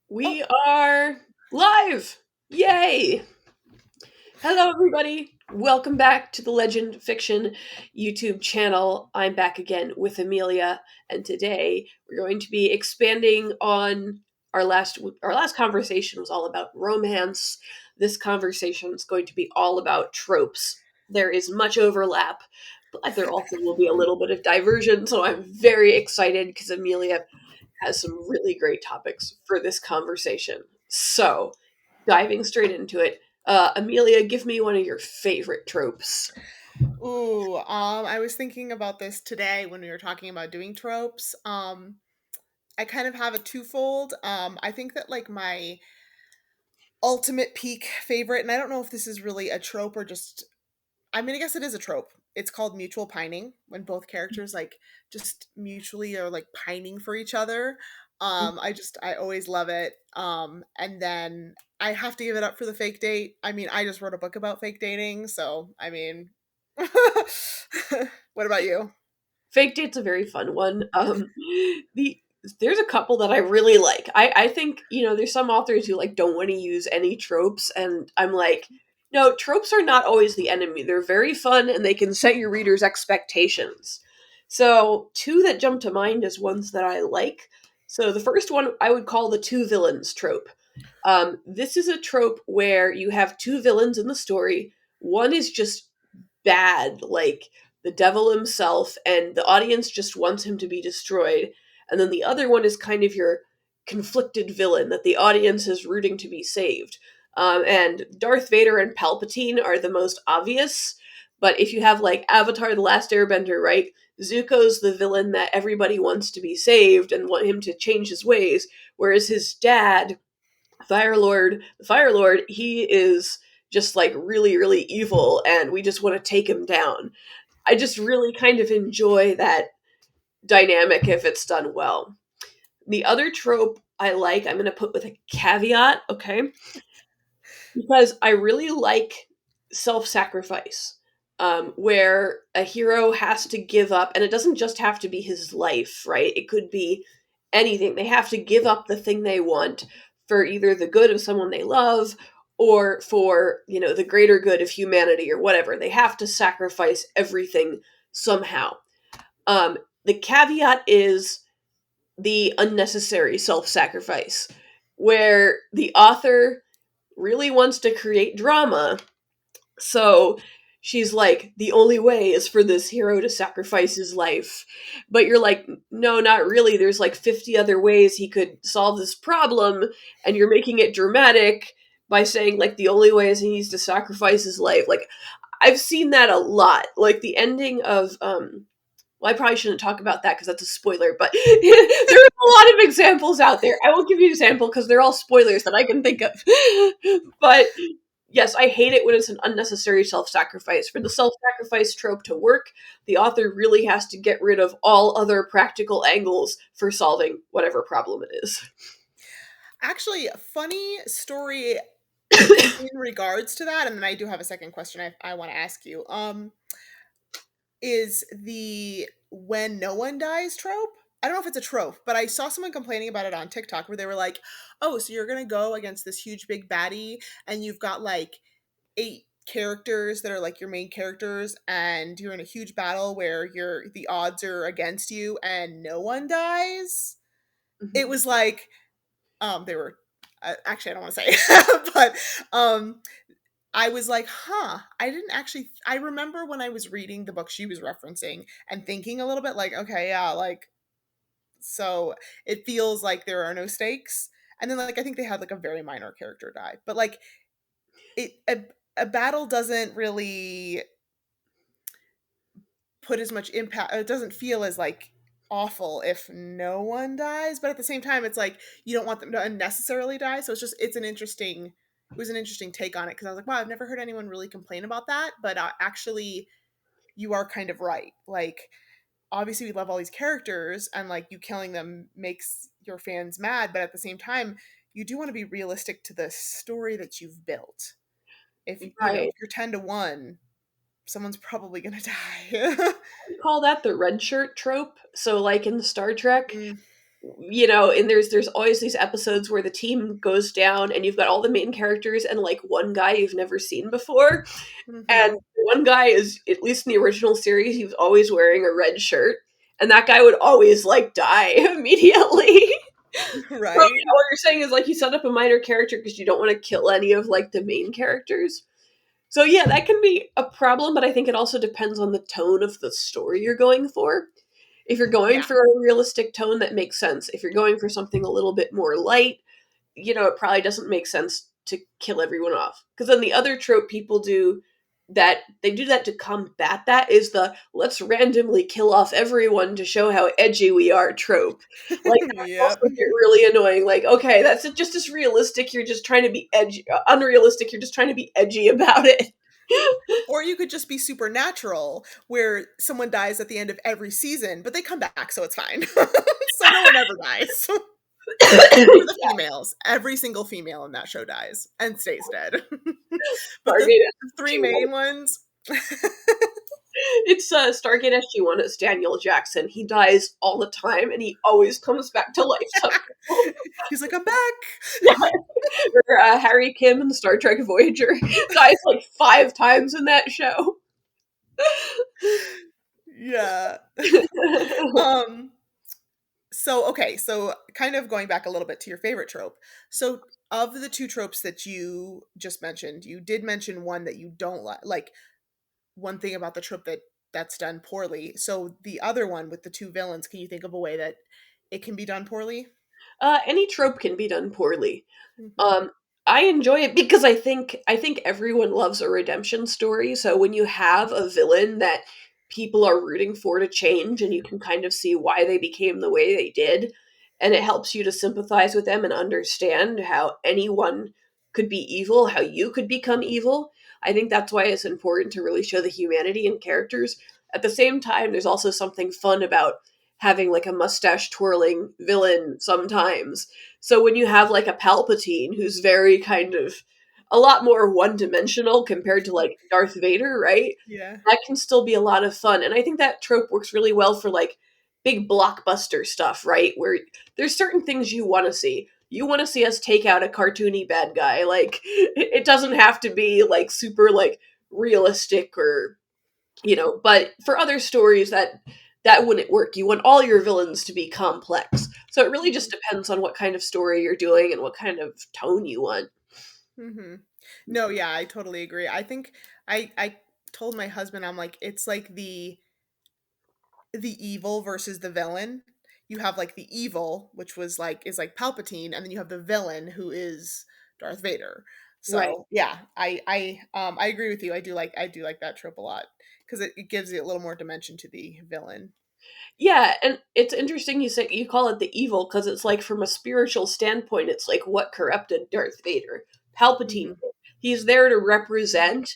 We Oh, are live! Yay! Hello, everybody. Welcome back to the Legend Fiction YouTube channel. I'm back again with Amelia, and today we're going to be expanding on our last conversation was all about romance. This conversation is going to be all about tropes. There is much overlap, but there also will be a little bit of diversion, so I'm very excited because Amelia has some really great topics for this conversation. So, diving straight into it, Amelia, give me one of your favorite tropes. I was thinking about this today when we were talking about doing tropes. I kind of have a twofold. I think that like my ultimate peak favorite, and I don't know if this is really a trope or just, I mean, I guess it is a trope. It's called mutual pining when both characters like just mutually are like pining for each other. I always love it. And then I have to give it up for the fake date. I mean, I just wrote a book about fake dating, so I mean, what about you? Fake date's a very fun one. The There's a couple that I really like. I think there's some authors who like don't want to use any tropes, and I'm like, no, tropes are not always the enemy. They're very fun, and they can set your readers' expectations. So two that jump to mind as ones that I like. So the first one I would call the two villains trope. This is a trope where you have two villains in the story. One is just bad, like the devil himself, and the audience just wants him to be destroyed. And then the other one is kind of your conflicted villain that the audience is rooting to be saved. And Darth Vader and Palpatine are the most obvious. But if you have like Avatar The Last Airbender, right? Zuko's the villain that everybody wants to be saved and want him to change his ways, whereas his dad, the Fire Lord, he is just like really, really evil, and we just want to take him down. I just really kind of enjoy that dynamic if it's done well. The other trope I like, I'm going to put with a caveat, okay? Because I really like self sacrifice, where a hero has to give up, and it doesn't just have to be his life, right? It could be anything. They have to give up the thing they want for either the good of someone they love or for, the greater good of humanity or whatever. They have to sacrifice everything somehow. The caveat is the unnecessary self sacrifice, where the author really wants to create drama. So she's like, the only way is for this hero to sacrifice his life. But you're like, no, not really. There's like 50 other ways he could solve this problem. And you're making it dramatic by saying, like, the only way is he needs to sacrifice his life. Like, I've seen that a lot. Like, the ending of, well, I probably shouldn't talk about that because that's a spoiler, but there are a lot of examples out there. I won't give you an example because they're all spoilers that I can think of. But yes, I hate it when it's an unnecessary self sacrifice. For the self sacrifice trope to work, the author really has to get rid of all other practical angles for solving whatever problem it is. Actually, a funny story in regards to that, and then I do have a second question I want to ask you. Is the when no one dies trope. I don't know if it's a trope, but I saw someone complaining about it on TikTok where they were like, "Oh, so you're going to go against this huge big baddie and you've got like eight characters that are like your main characters and you're in a huge battle where the odds are against you and no one dies." It was like they were actually I don't want to say but I was like, huh, I didn't actually. I remember when I was reading the book she was referencing and thinking a little bit like, okay, yeah, like, so it feels like there are no stakes. And then, like, I think they had like a very minor character die, but like, a battle doesn't really put as much impact. It doesn't feel as like awful if no one dies, but at the same time, it's like you don't want them to unnecessarily die. So it's an interesting. It was an interesting take on it because I was like, wow, I've never heard anyone really complain about that, but actually, you are kind of right. Like, obviously, we love all these characters, and like you killing them makes your fans mad, but at the same time, you do want to be realistic to the story that you've built. If Right. if you're 10-1, someone's probably gonna die. We call that the red shirt trope. So, like in Star Trek, Mm. and there's always these episodes where the team goes down and you've got all the main characters and like one guy you've never seen before. And Hmm. one guy is, at least in the original series, he was always wearing a red shirt. And that guy would always like die immediately. So, Right. what you're saying is like you set up a minor character because you don't want to kill any of like the main characters. So yeah, that can be a problem, but I think it also depends on the tone of the story you're going for. If you're going Yeah. for a realistic tone, that makes sense. If you're going for something a little bit more light, it probably doesn't make sense to kill everyone off. Because then the other trope people do, that they do that to combat that, is the let's randomly kill off everyone to show how edgy we are trope. Like that can Yep. also get really annoying. Like, okay, that's just as realistic. You're just trying to be edgy, unrealistic. You're just trying to be edgy about it. Or you could just be supernatural, where someone dies at the end of every season, but they come back, so it's fine. So no one ever dies. Except for the females. Every single female in that show dies and stays dead. But the Stargate three SG-1. main ones, It's Stargate SG-1. It's Daniel Jackson. He dies all the time, and he always comes back to life somehow. he's like, I'm back. Yeah. Or Harry Kim in Star Trek Voyager dies like 5 times in that show. Yeah. Um, so okay, so kind of going back a little bit to your favorite trope. So of the two tropes that you just mentioned, you did mention one that you don't like one thing about the trope that's done poorly. So the other one with the two villains, can you think of a way that it can be done poorly? Any trope can be done poorly. Hmm. Um, I enjoy it because I think everyone loves a redemption story. So when you have a villain that people are rooting for to change, and you can kind of see why they became the way they did, and it helps you to sympathize with them and understand how anyone could be evil, how you could become evil. I think that's why it's important to really show the humanity in characters. At the same time, there's also something fun about having like a mustache twirling villain sometimes. So when you have like a Palpatine who's very kind of a lot more one dimensional compared to like Darth Vader, right? Yeah. That can still be a lot of fun. And I think that trope works really well for like big blockbuster stuff, right? Where there's certain things you want to see. You want to see us take out a cartoony bad guy. Like it doesn't have to be like super like realistic, or but for other stories that wouldn't work. You want all your villains to be complex. So it really just depends on what kind of story you're doing and what kind of tone you want. Mm-hmm. No, yeah, I totally agree. I think I told my husband, I'm like, it's like the evil versus the villain. You have like the evil, which was like is like Palpatine, and then you have the villain who is Darth Vader. Right. So yeah, I agree with you. I do like that trope a lot because it gives you a little more dimension to the villain. Yeah, and it's interesting you say you call it the evil, because it's like from a spiritual standpoint, it's like what corrupted Darth Vader. Palpatine, Hmm. he's there to represent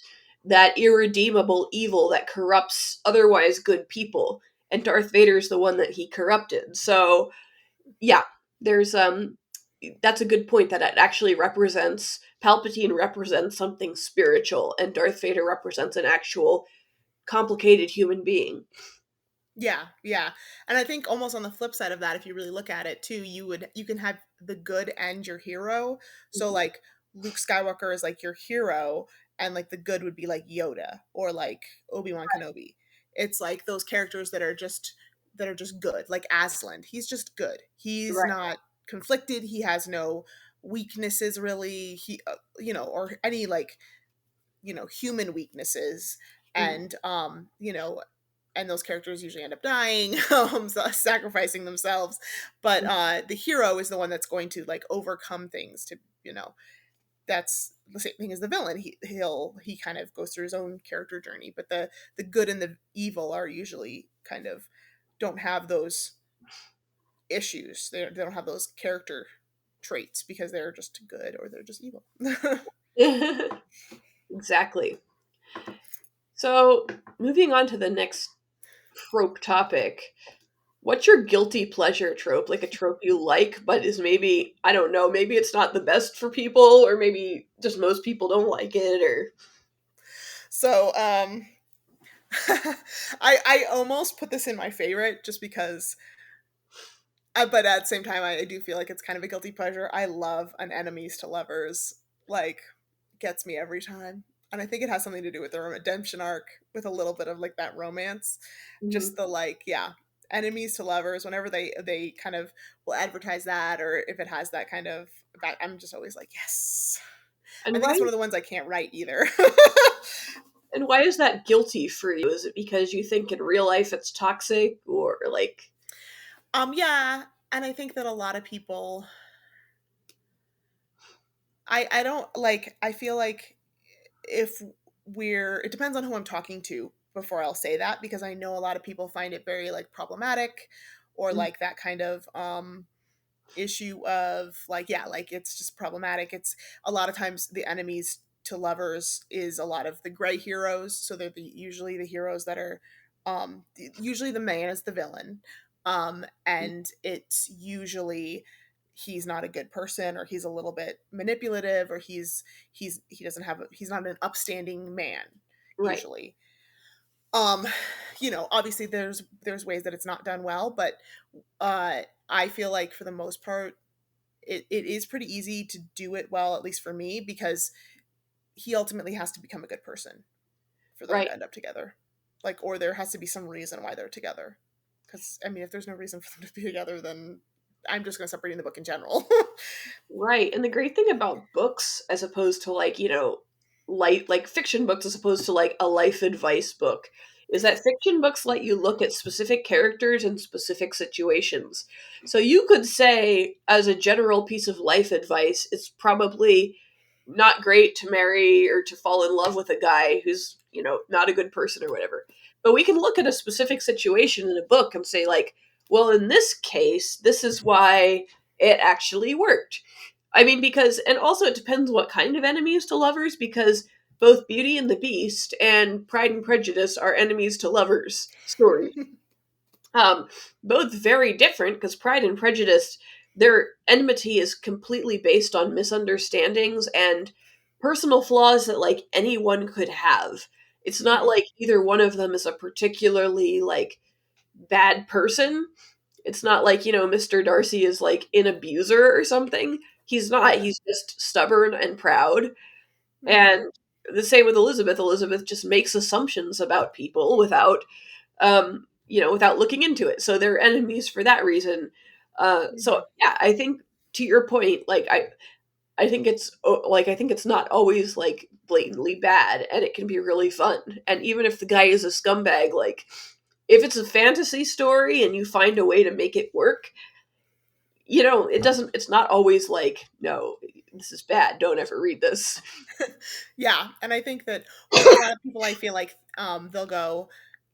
that irredeemable evil that corrupts otherwise good people, and Darth Vader's the one that he corrupted. So yeah, there's that's a good point, that it actually represents Palpatine represents something spiritual, and Darth Vader represents an actual complicated human being. Yeah, yeah. And I think almost on the flip side of that, if you really look at it too, you can have the good and your hero. So like Luke Skywalker is like your hero, and like the good would be like Yoda or like Obi-Wan Kenobi. It's like those characters that are just good. Like Aslan, he's just good. He's Right. not conflicted. He has no weaknesses really. Or any like human weaknesses. Mhm. And those characters usually end up dying, sacrificing themselves. But the hero is the one that's going to like overcome things to you know that's the same thing as the villain. He kind of goes through his own character journey, but the good and the evil are usually kind of don't have those issues. They don't have those character traits because they're just good or they're just evil. Exactly. So, moving on to the next trope topic. What's your guilty pleasure trope? Like a trope you like, but is maybe, I don't know, maybe it's not the best for people, or maybe just most people don't like it, or. So I almost put this in my favorite just because But at the same time, I do feel like it's kind of a guilty pleasure. I love an enemies to lovers. Like, gets me every time. And I think it has something to do with the redemption arc with a little bit of like that romance. Just Mhm. the like, yeah, enemies to lovers. Whenever they kind of will advertise that, or if it has that kind of back, I'm just always like, yes. I And think why it's one of the ones I can't write either. and why is that guilty for you? Is it because you think in real life it's toxic, or like Yeah, and I think that a lot of people, I don't like. I feel like if it depends on who I'm talking to before I'll say that, because I know a lot of people find it very like problematic, or mm, like that kind of issue of like, yeah, like it's just problematic. It's a lot of times the enemies to lovers is a lot of the gray heroes, so they're usually the heroes that are usually the man is the villain, and it's usually he's not a good person, or he's a little bit manipulative, or he doesn't have he's not an upstanding man right, usually. um Obviously there's ways that it's not done well, but I feel like for the most part it is pretty easy to do it well, at least for me, because he ultimately has to become a good person for them right. to end up together. Like, or there has to be some reason why they're together. Because, I mean, if there's no reason for them to be together, then I'm just going to stop reading the book in general. Right. And the great thing about books, as opposed to like, like fiction books, as opposed to like a life advice book, is that fiction books let you look at specific characters and specific situations. So you could say, as a general piece of life advice, it's probably not great to marry or to fall in love with a guy who's, not a good person or whatever. But we can look at a specific situation in a book and say, like, well, in this case, this is why it actually worked. I mean, because, and also it depends what kind of enemies to lovers, because both Beauty and the Beast and Pride and Prejudice are enemies to lovers stories. Um, Both very different, because Pride and Prejudice, their enmity is completely based on misunderstandings and personal flaws that, like, anyone could have. It's not Hmm. like either one of them is a particularly, like, bad person. It's not like, Mr. Darcy is like an abuser or something. He's not. Yeah. He's just stubborn and proud. Hmm. And the same with Elizabeth. Elizabeth just makes assumptions about people without looking into it. So they're enemies for that reason. So Hmm. yeah, I think to your point, like I think it's not always like blatantly bad, and it can be really fun. And even if the guy is a scumbag, like if it's a fantasy story and you find a way to make it work, it's not always like, no, this is bad, don't ever read this. Yeah, and I think that with a lot of people, I feel like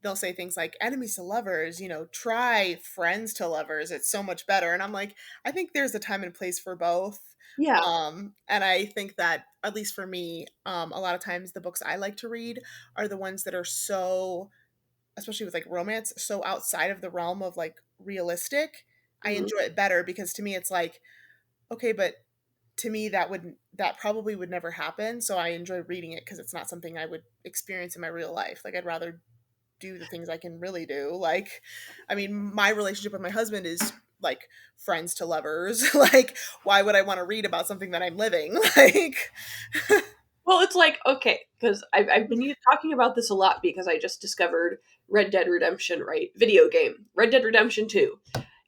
they'll say things like enemies to lovers, try friends to lovers. It's so much better. And I'm like, I think there's a time and place for both. Yeah. And I think that at least for me, a lot of times the books I like to read are the ones that are so, especially with like romance, so outside of the realm of like realistic. I Mhm. enjoy it better because to me it's like, okay, but to me that probably would never happen, so I enjoy reading it because it's not something I would experience in my real life. Like, I'd rather do the things I can really do. Like, I mean, my relationship with my husband is like friends to lovers. Like, why would I want to read about something that I'm living? Like, Well, it's like, okay, because I've been talking about this a lot because I just discovered Red Dead Redemption, right? Video game. Red Dead Redemption 2.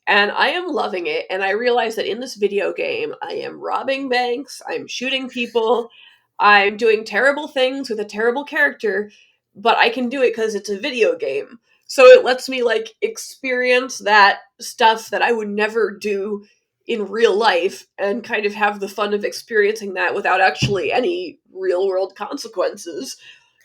And I am loving it. And I realize that in this video game, I am robbing banks, I'm shooting people, I'm doing terrible things with a terrible character, but I can do it because it's a video game. So it lets me, like, experience that stuff that I would never do in real life and kind of have the fun of experiencing that without actually any real world consequences.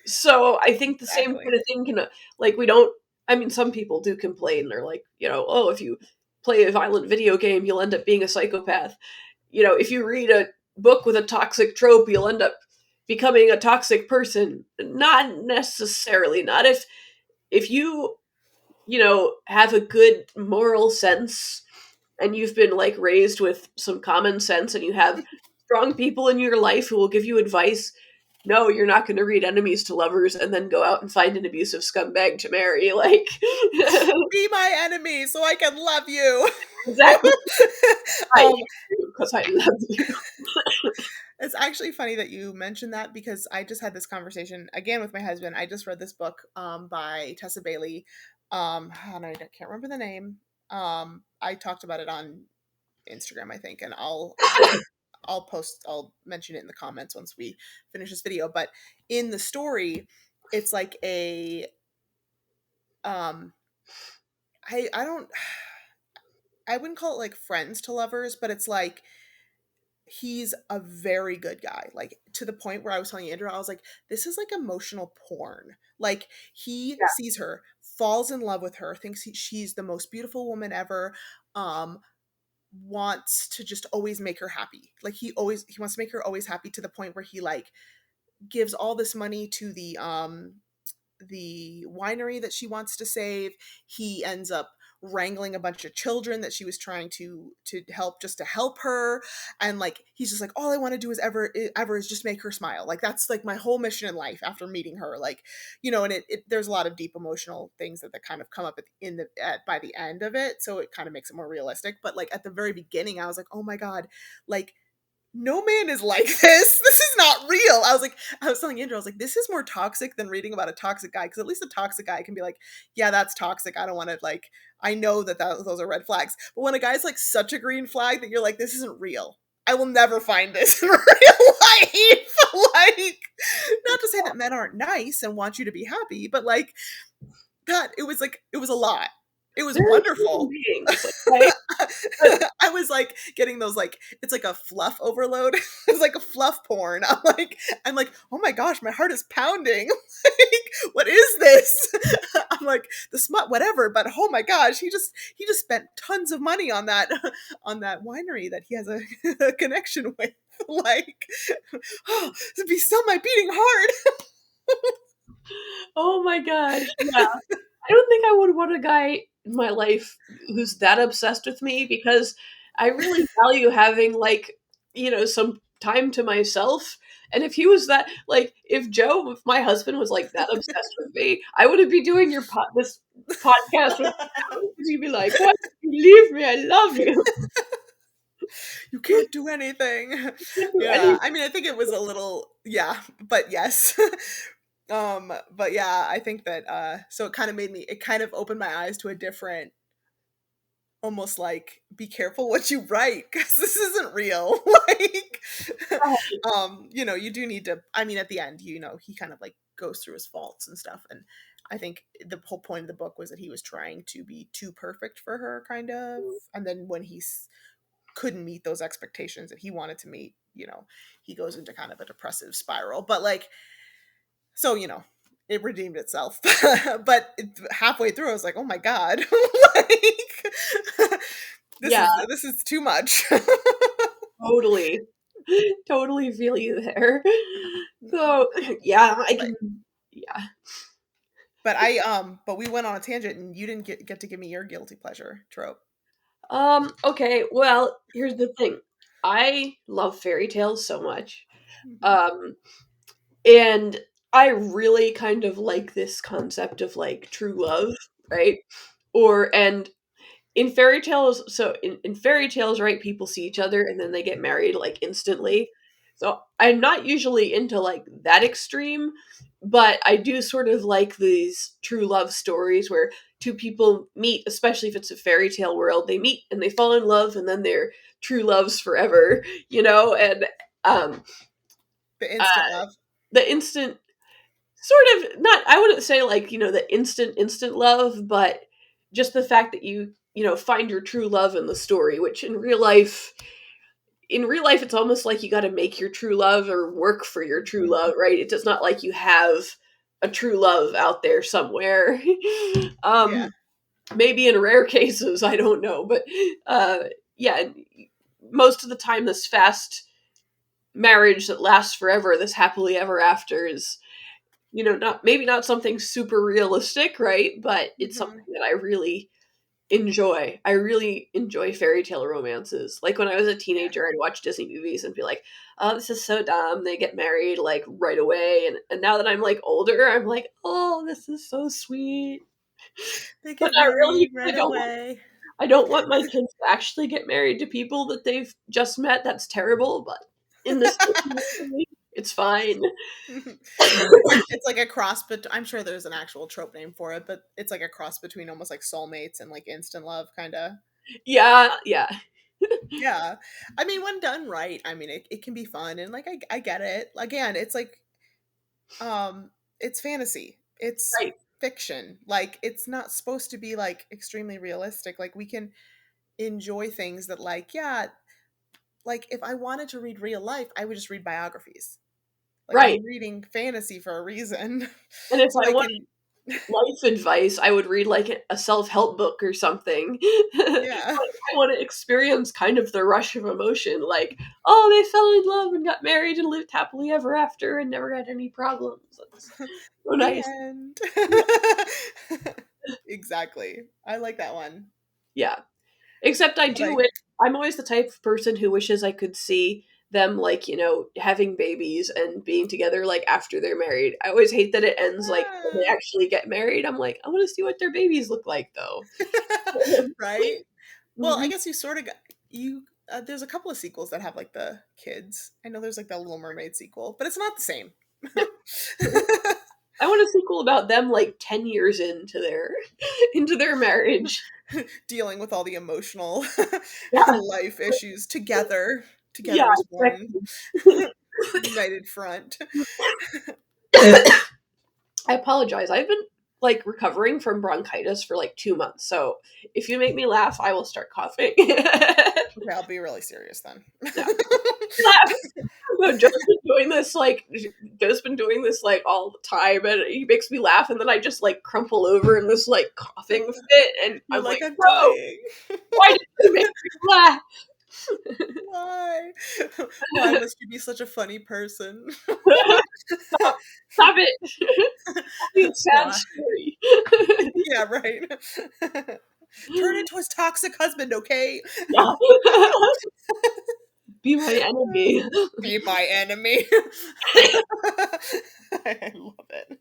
So I think the same kind exactly. of thing can, like, we don't, I mean, some people do complain. They're like, oh, if you play a violent video game, you'll end up being a psychopath. If you read a book with a toxic trope, you'll end up becoming a toxic person. Not necessarily. Not if you have a good moral sense and you've been like raised with some common sense and you have strong people in your life who will give you advice. no, you're not going to read enemies to lovers and then go out and find an abusive scumbag to marry. Like, Be my enemy so I can love you. exactly. I um, because I love you. it's actually funny that you mentioned that because I just had this conversation again with my husband. I just read this book by Tessa Bailey. And I can't remember the name. I talked about it on Instagram, I think, and I'll mention it in the comments once we finish this video. But in the story, it's like a um I don't I wouldn't call it like friends to lovers, but it's like he's a very good guy. Like to the point where I was telling Andrew, I was like, this is like emotional porn. Like he Yeah. sees her, falls in love with her, thinks she's the most beautiful woman ever, um, wants to just always make her happy. Like he wants to make her always happy to the point where he like gives all this money to the winery that she wants to save. He ends up wrangling a bunch of children that she was trying to help just to help her, and like he's just like, all I want to do is ever is just make her smile. Like that's like my whole mission in life after meeting her. Like, you know, and there's a lot of deep emotional things that kind of come up by the end of it, so it kind of makes it more realistic. But like at the very beginning I was like, oh my god, like no man is like this. This is not real. I was telling Andrew, I was like, this is more toxic than reading about a toxic guy. Cause at least a toxic guy can be like, yeah, that's toxic. I don't want to like, I know those are red flags. But when a guy's like such a green flag that you're like, this isn't real. I will never find this in real life. Like, not to say that men aren't nice and want you to be happy, but like that, it was a lot. It was They're human wonderful. beings, okay? But I was like getting those like it's like a fluff overload. It's like a fluff porn. I'm like, oh my gosh, my heart is pounding. Like, what is this? I'm like the smut, whatever. But oh my gosh, he just spent tons of money on that on that winery that he has a connection with. Like, oh, be still my beating heart. oh my gosh, yeah. I don't think I would want a guy in my life who's that obsessed with me because I really value having like, some time to myself. And if he was that like if my husband was like that obsessed with me, I wouldn't be doing this podcast with you because he'd be like, "Why did you leave me? I love you." You can't do anything. Can't do Yeah, I anything. mean, I think it was a little, yeah, but yes. But yeah, I think that so it kind of opened my eyes to a different, almost like be careful what you write because this isn't real. Like, you know, you do need to, I mean, at the end, you know, he kind of like goes through his faults and stuff, and I think the whole point of the book was that he was trying to be too perfect for her, kind of, and then when couldn't meet those expectations that he wanted to meet, you know, he goes into kind of a depressive spiral. But like, so, you know, it redeemed itself. But halfway through, I was like, oh my God, like, Yeah, this is too much. totally. Totally feel you there. So, yeah, I But can yeah. but we went on a tangent and you didn't get to give me your guilty pleasure trope. Okay, well, here's the thing. I love fairy tales so much. Mhm. Um, and I really kind of like this concept of like true love, right? And in fairy tales, right, people see each other and then they get married like instantly. So I'm not usually into like that extreme, but I do sort of like these true love stories where two people meet, especially if it's a fairy tale world, they meet and they fall in love and then they're true loves forever, and um The uh instant love. the instant sort of not I wouldn't say like, the instant love, but just the fact that you find your true love in the story, which in real life it's almost like you got to make your true love or work for your true Mhm. love, right? It's not like you have a true love out there somewhere. Yeah. um Maybe in rare cases, I don't know, but uh yeah, most of the time this fast marriage that lasts forever, this happily ever after is not maybe not something super realistic, right? But it's something Hmm. that I really enjoy. I really enjoy fairy tale romances. Like when I was a Yeah. teenager, I'd watch Disney movies and be like, "Oh, this is so dumb." They get married like right away, and now that I'm like older, I'm like, "Oh, this is so sweet." They But get not really. married 'Cause right away. I don't want my kids to actually get married to people that they've just met. That's terrible. But in this movie, it's fine. It's like a cross, but I'm sure there's an actual trope name for it, but it's like a cross between almost like soulmates and like instant love kind of. Yeah, yeah, Yeah. I mean, when done right, I mean, it can be fun and like I get it. Again, it's like it's fantasy. It's right, fiction. Like it's not supposed to be like extremely realistic. Like we can enjoy things that like yeah, like if I wanted to read real life, I would just read biographies. Like right. I'm reading fantasy for a reason. And if So I I want can life advice, I would read like a self-help book or something. yeah. I want to experience kind of the rush of emotion, like, oh, they fell in love and got married and lived happily ever after and never had any problems. That's so The nice. end. Exactly. I like that one. Yeah. Except I But do I wish I'm always the type of person who wishes I could see them like, having babies and being together like after they're married. I always hate that it ends like when they ah. actually get married. I'm like, I want to see what their babies look like though. Right? Well, I Mhm. guess you sort of got you there's a couple of sequels that have like the kids. I know there's like the Little Mermaid sequel, but it's not the same. I want a sequel about them like 10 years into their into their marriage. Dealing with all the emotional Yeah. life issues together, Yeah, together as one exactly. united front. I apologize. I've been like recovering from bronchitis for like 2 months. So if you make me laugh, I will start coughing. Okay, I'll be really serious then. Yeah. Laugh. No, Joe's been doing this like all the time, and he makes me laugh, and then I just like crumple over in this like coughing fit, and You're I'm like, like, I'm "Bro, dying. why did you make me laugh? Why? Why must you be such a funny person? Stop, stop it! Tell me a sad Why? story." Yeah, right. Turn into his toxic husband, okay? Yeah, be my enemy. Be my enemy. I love it.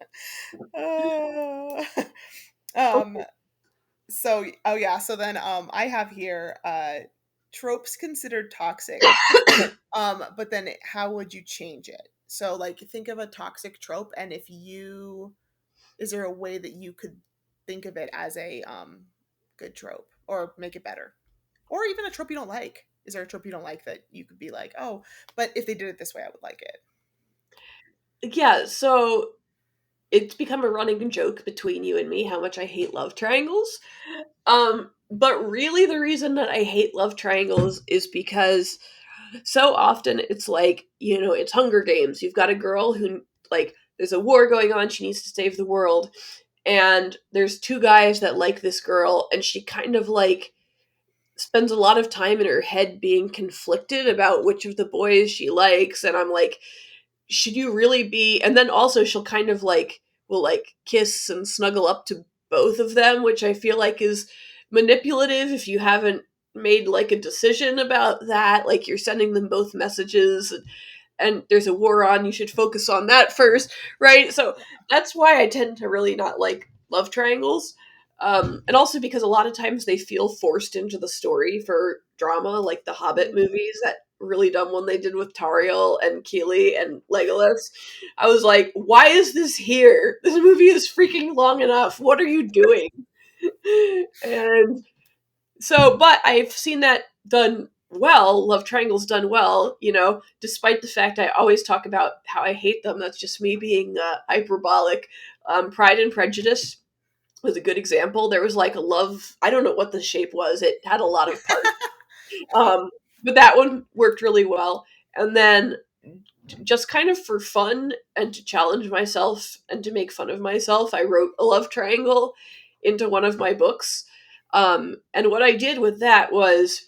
Um so oh yeah, so then I have here tropes considered toxic. But then how would you change it? So like think of a toxic trope and if you is there a way that you could think of it as a good trope or make it better? Or even a trope you don't like. Is there a trope you don't like that you could be like, "Oh, but if they did it this way, I would like it." Yeah, so it's become a running joke between you and me how much I hate love triangles. But really the reason that I hate love triangles is because so often it's like, it's Hunger Games. You've got a girl who like there's a war going on, she needs to save the world, and there's two guys that like this girl, and she kind of like spends a lot of time in her head being conflicted about which of the boys she likes, and I'm like, should you really be, and then also she'll kind of like will like kiss and snuggle up to both of them, which I feel like is manipulative if you haven't made like a decision about that, like you're sending them both messages, and there's a war on, you should focus on that first, right? So that's why I tend to really not like love triangles. And also because a lot of times they feel forced into the story for drama, like the Hobbit Mhm. movies, that really dumb one they did with Tariel and Keely and Legolas. I was like, why is this here? This movie is freaking long enough. What are you doing? And so, but I've seen that done well. Love triangles done well, despite the fact I always talk about how I hate them. That's just me being hyperbolic. Pride and Prejudice was a good example. There was like a love, I don't know what the shape was, it had a lot of parts. Um, but that one worked really well. And then just kind of for fun and to challenge myself and to make fun of myself, I wrote a love triangle into one of my books. And what I did with that was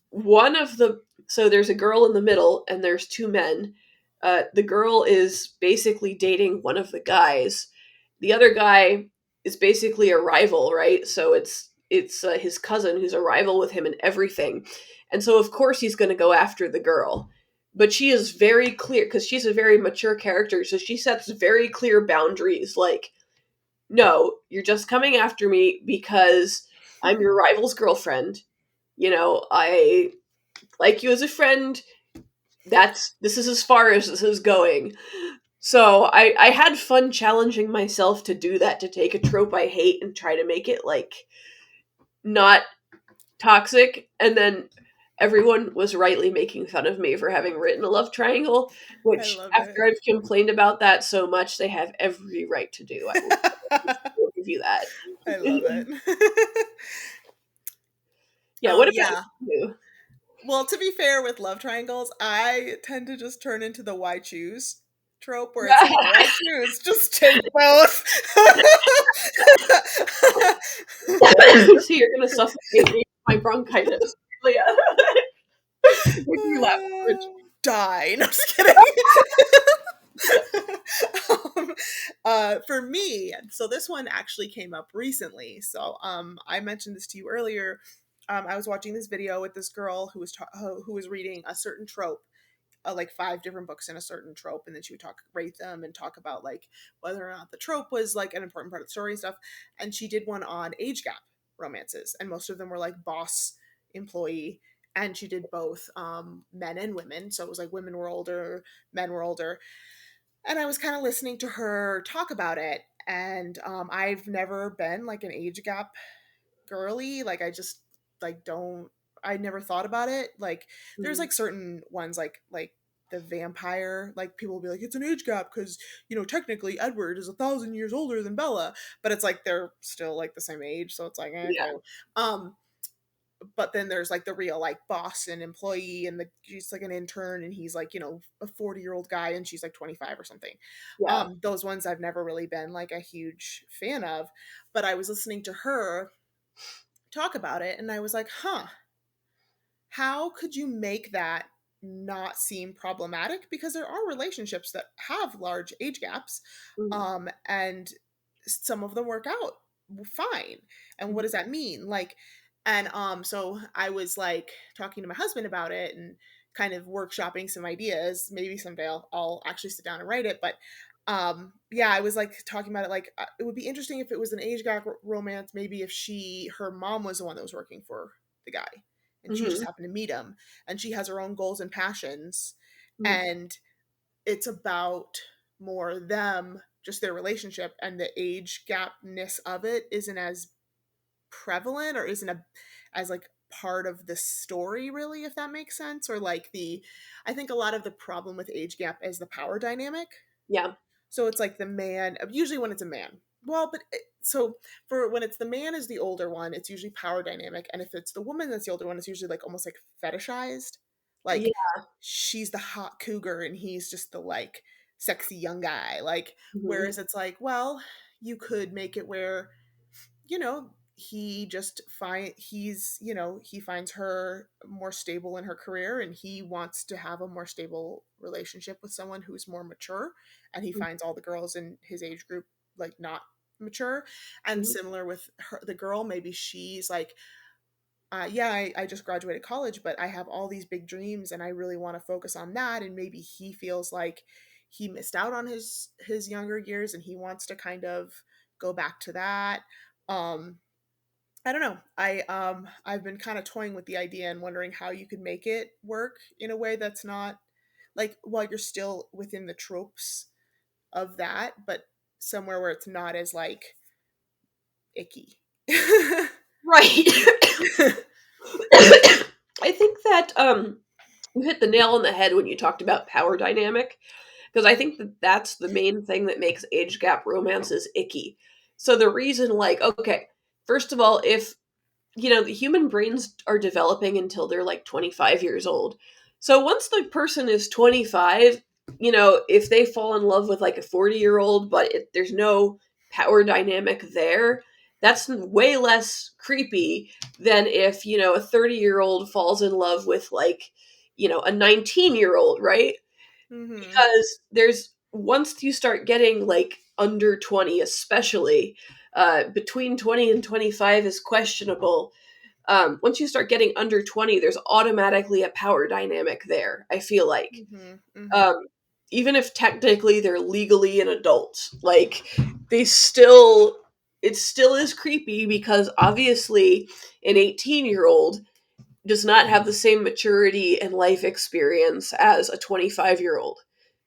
one of the so there's a girl in the middle and there's two men. The girl is basically dating one of the guys. The other guy is basically a rival, right? So it's it's his cousin who's a rival with him and everything. And so of course he's going to go after the girl. But she is very clear because she's a very mature character, so she sets very clear boundaries like, no, you're just coming after me because I'm your rival's girlfriend. I like you as a friend. This is as far as this is going. So I had fun challenging myself to do that, to take a trope I hate and try to make it like not toxic, and then everyone was rightly making fun of me for having written a love triangle, I which love after it. I've complained about that so much, they have every right to do. I will give you that. I love it. Yeah, what about Yeah. you? Well, to be fair with love triangles, I tend to just turn into the why choose trope where it's like, why choose? Just take both. See, you're gonna suffocate me with my bronchitis. Leah. Make me laugh. Die. No, just kidding. For me, so this one actually came up recently. So I mentioned this to you earlier. I was watching this video with this girl who was reading a certain trope, like five different books in a certain trope, and then she would rate them and talk about like whether or not the trope was like an important part of the story and stuff. And she did one on age gap romances, and most of them were like boss employee, and she did both men and women. So it was like women were older, men were older, and I was kind of listening to her talk about it. And I've never been like an age gap girly. Like I just like don't. I never thought about it. Like there's Mhm. like certain ones like the vampire. Like people will be like it's an age gap because technically Edward is 1,000 years older than Bella, but it's like they're still like the same age, so it's like Yeah, okay. Um, but then there's like the real like boss and employee, and she's like an intern, and he's like a 40-year-old guy, and she's like 25 or something. yeah. Those ones I've never really been like a huge fan of, but I was listening to her talk about it, and I was like, huh, how could you make that not seem problematic? Because there are relationships that have large age gaps, Mhm. and some of them work out fine. And what Mhm. does that mean? Like, and so I was like talking to my husband about it and kind of workshopping some ideas. Maybe someday I'll actually sit down and write it, but yeah, I was like talking about it like it would be interesting if it was an age gap romance, maybe if her mom was the one that was working for the guy and she just Mhm. happened to meet him, and she has her own goals and passions, Mhm. and it's about more them, just their relationship, and the age gapness of it isn't as prevalent or isn't as like part of the story really, if that makes sense. Or like I think a lot of the problem with age gap is the power dynamic. Yeah. So it's like the man, usually when it's a man. Well, so for when it's the man is the older one, it's usually power dynamic. And if it's the woman that's the older one, it's usually like almost like fetishized. Like Yeah. she's the hot cougar and he's just the like sexy young guy. Like, Mhm. whereas it's like, well, you could make it where he just he finds her more stable in her career, and he wants to have a more stable relationship with someone who's more mature, and he Mhm. finds all the girls in his age group like not mature. And Mhm. similar with the girl, maybe she's like yeah, I just graduated college, but I have all these big dreams and I really want to focus on that. And maybe he feels like he missed out on his younger years and he wants to kind of go back to that. um I don't know. I've been kind of toying with the idea and wondering how you could make it work in a way that's not like, while you're still within the tropes of that, but somewhere where it's not as like icky. Right. I think that you hit the nail on the head when you talked about power dynamic, because I think that that's the main thing that makes age gap romances icky. So the reason, like, okay, first of all, if the human brains are developing until they're like 25 years old. So once the person is 25, if they fall in love with like a 40-year-old, but there's no power dynamic there, that's way less creepy than if, a 30-year-old falls in love with like, a 19-year-old, right? Mhm. Because there's once you start getting like under 20 especially, Between 20 and 25 is questionable. Once you start getting under 20, there's automatically a power dynamic there, I feel like. Mm-hmm. Mm-hmm. Um, Even if technically they're legally an adult, like, they still, it still is creepy because obviously an 18-year-old does not have the same maturity and life experience as a 25-year-old.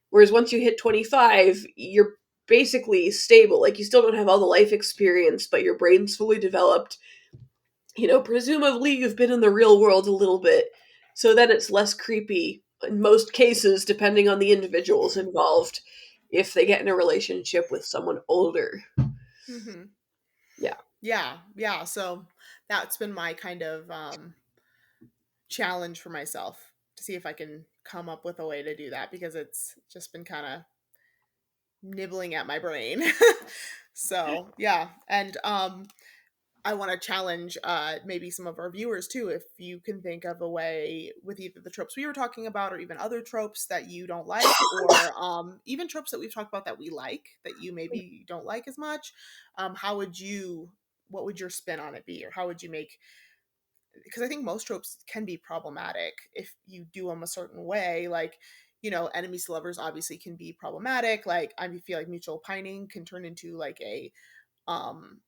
Whereas once you hit 25, you're basically stable. Like, you still don't have all the life experience, but your brain's fully developed. Presumably you've been in the real world a little bit. So then it's less creepy in most cases, depending on the individuals involved, if they get in a relationship with someone older. Mm-hmm. Yeah. Yeah, yeah. So that's been my kind of challenge for myself to see if I can come up with a way to do that because it's just been kind of nibbling at my brain. So yeah, and I want to challenge maybe some of our viewers too, if you can think of a way with either the tropes we were talking about or even other tropes that you don't like, or even tropes that we've talked about that we like that you maybe don't like as much. How would you? What would your spin on it be, or how would you make? Because I think most tropes can be problematic if you do them a certain way. Like, enemies to lovers obviously can be problematic. Like, I feel like mutual pining can turn into like um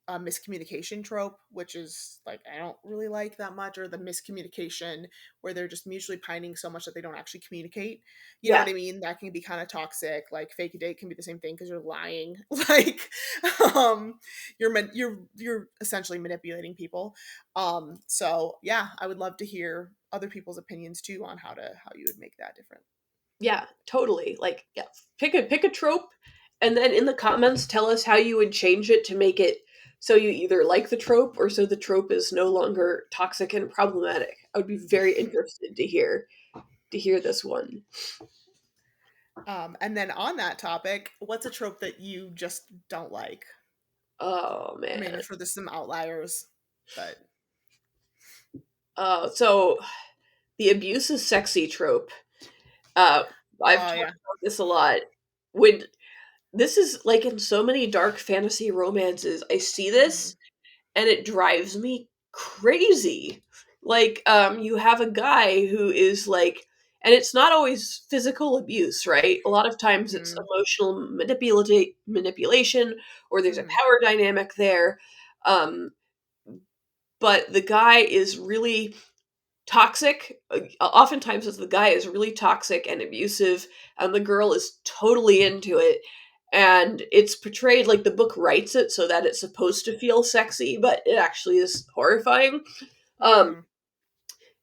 a miscommunication trope, which is like I don't really like that much, or the miscommunication where they're just mutually pining so much that they don't actually communicate. You know Yeah. what I mean? That can be kind of toxic. Like fake a date can be the same thing because you're lying. Like you're essentially manipulating people. So yeah, I would love to hear other people's opinions too on how you would make that different. Yeah, totally. Like, yeah, pick a trope, and then in the comments tell us how you would change it to make it so you either like the trope or so the trope is no longer toxic and problematic. I would be very interested to hear this one. And then on that topic, what's a trope that you just don't like? Oh I mean, man. I'm sure there's some outliers, but So the abuse is sexy trope. Uh, I've oh talked yeah. about this a lot. When this is like in so many dark fantasy romances, I see Hmm. this and it drives me crazy. Like, you have a guy who is like, and it's not always physical abuse, right? A lot of times it's Hmm. emotional manipulation, or there's a Hmm. power dynamic there. Um, but the guy is really toxic. Oftentimes, the guy is really toxic and abusive, and the girl is totally into it. And it's portrayed like the book writes it so that it's supposed to feel sexy, but it actually is horrifying. Um, Hmm.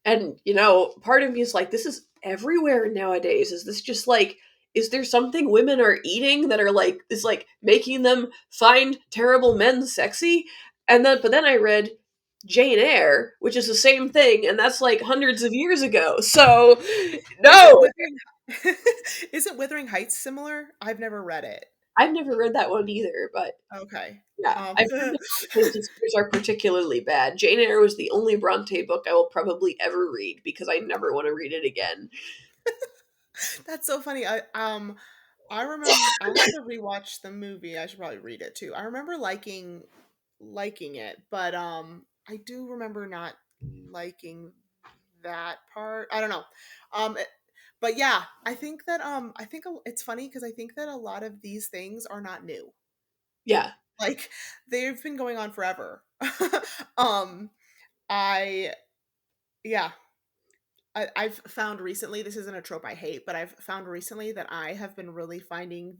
and part of me is like, this is everywhere nowadays. Is this just like, is there something women are eating that are like, is like making them find terrible men sexy? But then I read Jane Eyre, which is the same thing, and that's like hundreds of years ago. So, Isn't no, Withering isn't Withering Heights similar? I've never read it. I've never read that one either. But Okay. yeah, I've heard the Bronte sisters are particularly bad. Jane Eyre was the only Bronte book I will probably ever read because I never want to read it again. That's so funny. I remember I'll have to rewatch the movie. I should probably read it too. I remember liking it, but I do remember not liking that part. I don't know. But yeah, I think it's funny because I think that a lot of these things are not new. Yeah. Like they've been going on forever. um I yeah, I've found recently, this isn't a trope I hate, but I've found recently that I have been really finding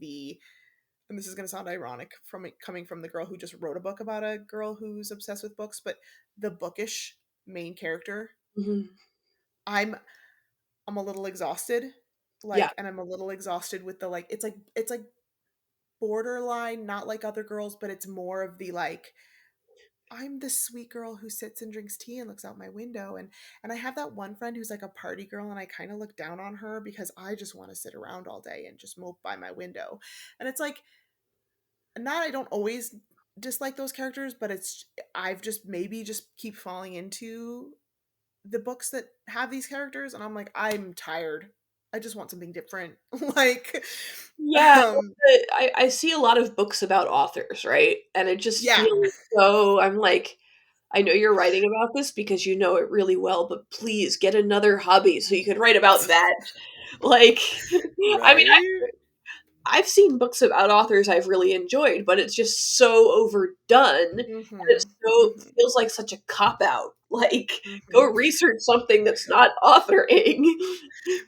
and this is going to sound ironic from it coming from the girl who just wrote a book about a girl who's obsessed with books, but the bookish main character, Mhm. I'm I'm a little exhausted. Yeah. And I'm a little exhausted with the like it's like borderline not like other girls, but it's more of the like I'm the sweet girl who sits and drinks tea and looks out my window, and I have that one friend who's like a party girl, and I kind of look down on her because I just want to sit around all day and just mope by my window. And it's like not I don't always dislike those characters, but it's I've just maybe just keep falling into the books that have these characters, and I'm like I'm tired. I just want something different. Like, Yeah, um, I see a lot of books about authors, right? And it just yeah, feels so I'm like, "I know you're writing about this because you know it really well, but please get another hobby so you can write about that." Like, I mean, right? I've seen books about authors I've really enjoyed, but it's just so overdone, and it Mhm. so Mhm. feels like such a cop out. Like, go Mhm. research something that's not authoring.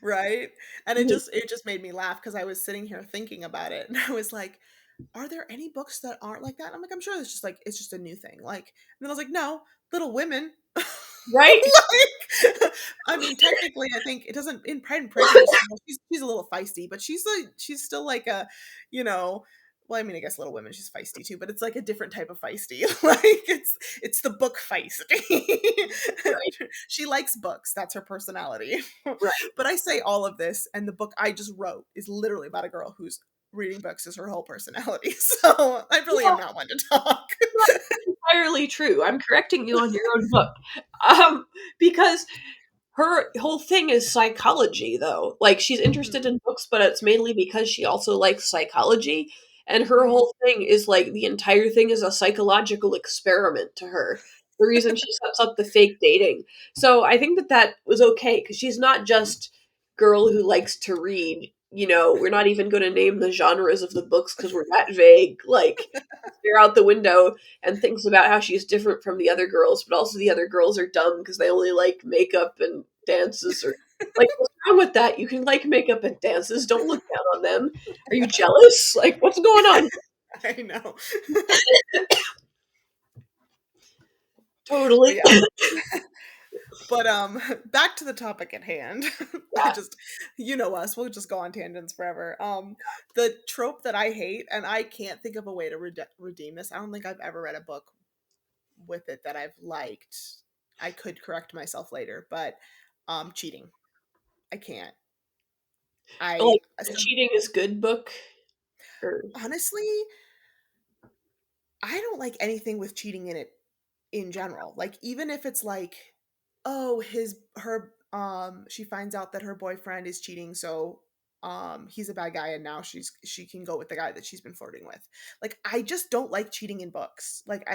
Right? And it just made me laugh because I was sitting here thinking about it, and I was like, "Are there any books that aren't like that?" And I'm like, "I'm sure it's just like it's just a new thing." Like, and then I was like, "No, Little Women." Right? Like, I mean, technically, I think it doesn't in Pride and Prejudice. You know, she's a little feisty, but she's still like a, you know. Well, I mean, I guess Little Women, she's feisty too, but it's like a different type of feisty. Like it's the book feisty. Right, She likes books. That's her personality. right. But I say all of this, and the book I just wrote is literally about a girl who's reading books as her whole personality. So I really am Well, not one to talk. entirely true. I'm correcting you on your own book. Because her whole thing is psychology, though. Like, she's interested Mhm. in books, but it's mainly because she also likes psychology, and her Mhm. whole thing is, like, the entire thing is a psychological experiment to her. The reason she sets up the fake dating. So, I think that that was okay because she's not just girl who likes to read, we're not even gonna name the genres of the books because 'cause we're that vague, like, stare out the window and thinks about how she's different from the other girls, but also the other girls are dumb because they only like makeup and dances or like what's wrong with that? You can like makeup and dances. Don't look down on them. Are you jealous? Like what's going on? I know. But Totally. yeah. But back to the topic at hand. I Yeah. just you know us, we'll just go on tangents forever. The trope that I hate, and I can't think of a way to redeem this. I don't think I've ever read a book with it that I've liked. I could correct myself later, but cheating. I can't. I Like the cheating is good book or honestly, I don't like anything with cheating in it in general. Like even if it's like, oh, his her she finds out that her boyfriend is cheating, so he's a bad guy and now she can go with the guy that she's been flirting with. Like I just don't like cheating in books. Like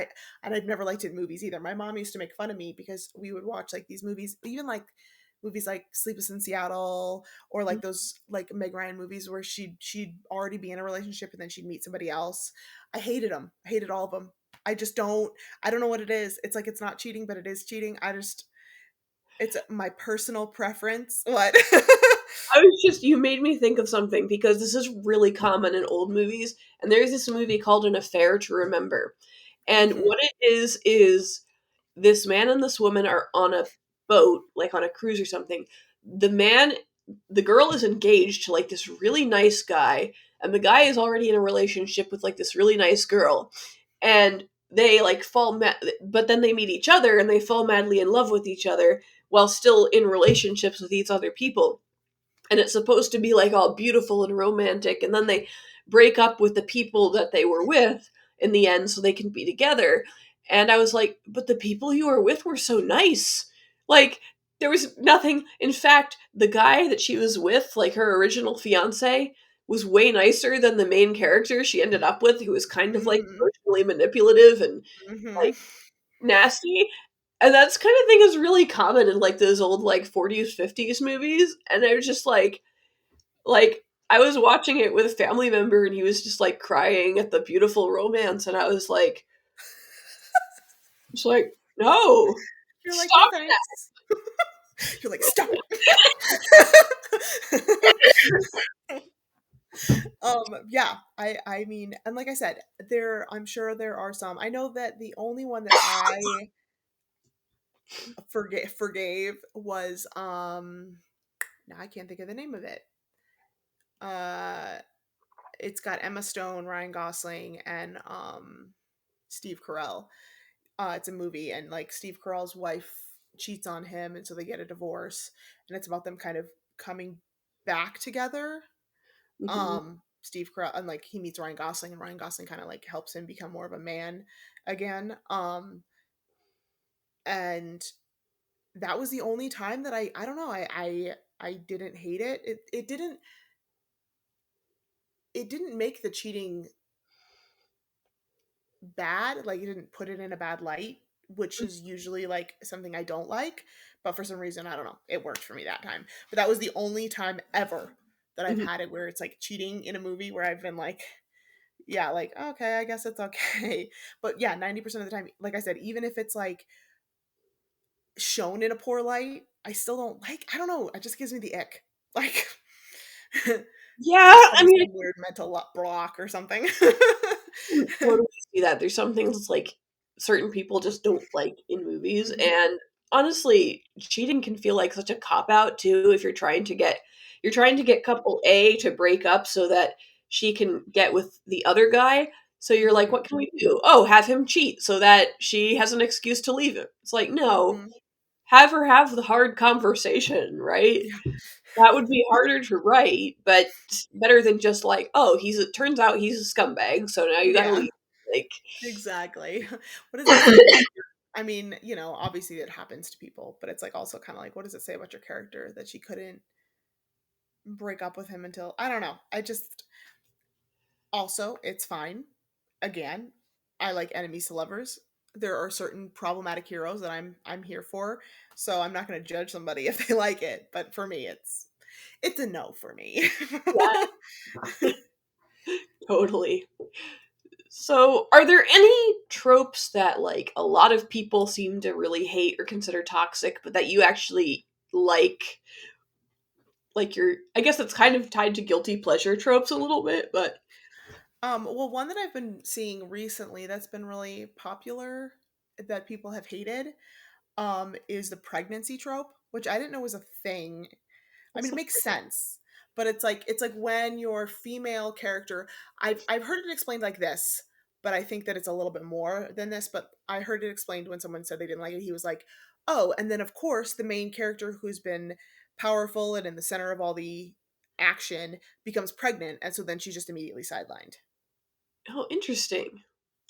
I've never liked it in movies either. My mom used to make fun of me because we would watch like these movies, even like movies like Sleepless in Seattle or like those like Meg Ryan movies where she'd already be in a relationship and then she'd meet somebody else. I hated them. I hated all of them. I don't know what it is. It's like it's not cheating, but it is cheating. It's my personal preference. What? I was just you made me think of something because this is really common in old movies and there's this movie called An Affair to Remember. And Mhm. what it is this man and this woman are on a boat, like on a cruise or something. The man, the girl is engaged to like this really nice guy, and the guy is already in a relationship with like this really nice girl. And they like but then they meet each other and they fall madly in love with each other while still in relationships with these other people, and it's supposed to be like all beautiful and romantic, and then they break up with the people that they were with in the end so they can be together. And I was like, but the people you were with were so nice. Like there was nothing, in fact the guy that she was with, like her original fiance, was way nicer than the main character she ended up with, who was kind of like Mhm. emotionally manipulative and Mhm. like nasty. And that's kind of thing is really common in like those old like 40s 50s movies, and I was just like, I was watching it with a family member and he was just like crying at the beautiful romance, and I was like, just like, no, You're like, "No stop thanks." You're like, "Stop it." Yeah, I mean, and like I said, I'm sure there are some. I know that the only one that I forgave was now I can't think of the name of it. Uh it's got Emma Stone, Ryan Gosling, and Steve Carell. It's a movie, and like Steve Carell's wife cheats on him, and so they get a divorce, and it's about them kind of coming back together. that. Hmm. Steve Carell, and like he meets Ryan Gosling, and Ryan Gosling kind of like helps him become more of a man again. And that was the only time that I don't know I didn't hate it. It didn't make the cheating bad. Like, it didn't put it in a bad light, which is usually like something I don't like. But for some reason, I don't know, it worked for me that time. But that was the only time ever that I've Mhm. had it where it's like cheating in a movie where I've been like, yeah, like, okay, I guess it's okay. But yeah, 90% of the time, like I said, even if it's like shown in a poor light, I still don't like, I don't know, it just gives me the ick. Like, Yeah, must I be mean, some weird mental block or something. can totally see that. There's some things like certain people just don't like in movies, Mhm, and honestly, cheating can feel like such a cop out too if you're trying to get couple A to break up so that she can get with the other guy. So you're like, mhm, what can we do? Oh, have him cheat so that she has an excuse to leave him. It's like, no, mhm. have her have the hard conversation, right? Yeah, That would be harder to write, but better than just like, oh, it turns out he's a scumbag, so now you gotta yeah, leave. Like, exactly. What does it say about I mean, obviously it happens to people, but it's like also kind of like, what does it say about your character that she couldn't break up with him until, I don't know. I just, also, it's fine. Again, I like enemies to lovers. There are certain problematic heroes that I'm here for, so I'm not going to judge somebody if they like it. But for me, it's a no for me. yeah, totally. So, are there any tropes that like a lot of people seem to really hate or consider toxic, but that you actually like? Like I guess that's kind of tied to guilty pleasure tropes a little bit, but Well, one that I've been seeing recently that's been really popular that people have hated, is the pregnancy trope, which I didn't know was a thing. I what's mean, it the makes sense, but it's like when your female character, I've heard it explained like this, but I think that it's a little bit more than this. But I heard it explained when someone said they didn't like it. He was like, "Oh, and then of course the main character who's been powerful and in the center of all the action becomes pregnant, and so then she's just immediately sidelined." oh, interesting.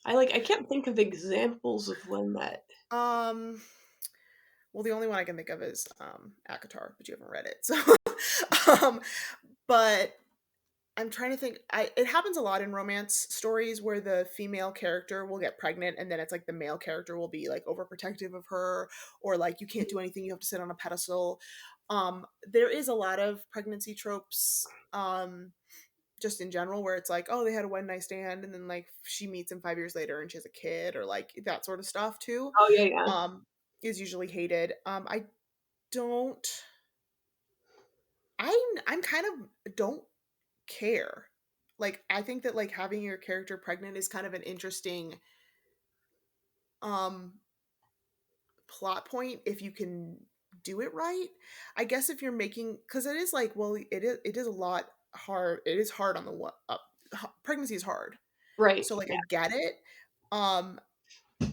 I can't think of examples of when that. Um, well, the only one I can think of is Akatar, but you haven't read it, so um, but I'm trying to think. It happens a lot in romance stories where the female character will get pregnant, and then it's like the male character will be like overprotective of her, or like you can't do anything, you have to sit on a pedestal. There is a lot of pregnancy tropes, just in general, where it's like, oh, they had a one night stand, and then like she meets him 5 years later, and she has a kid, or like that sort of stuff too. Oh yeah, yeah. Um, is usually hated. I don't. I'm kind of don't care. Like, I think that like having your character pregnant is kind of an interesting um plot point if you can do it right. I guess if you're making, cuz it is like, well, it is a lot hard. It is hard on the what pregnancy is hard. Right. So like Yeah. I get it. Um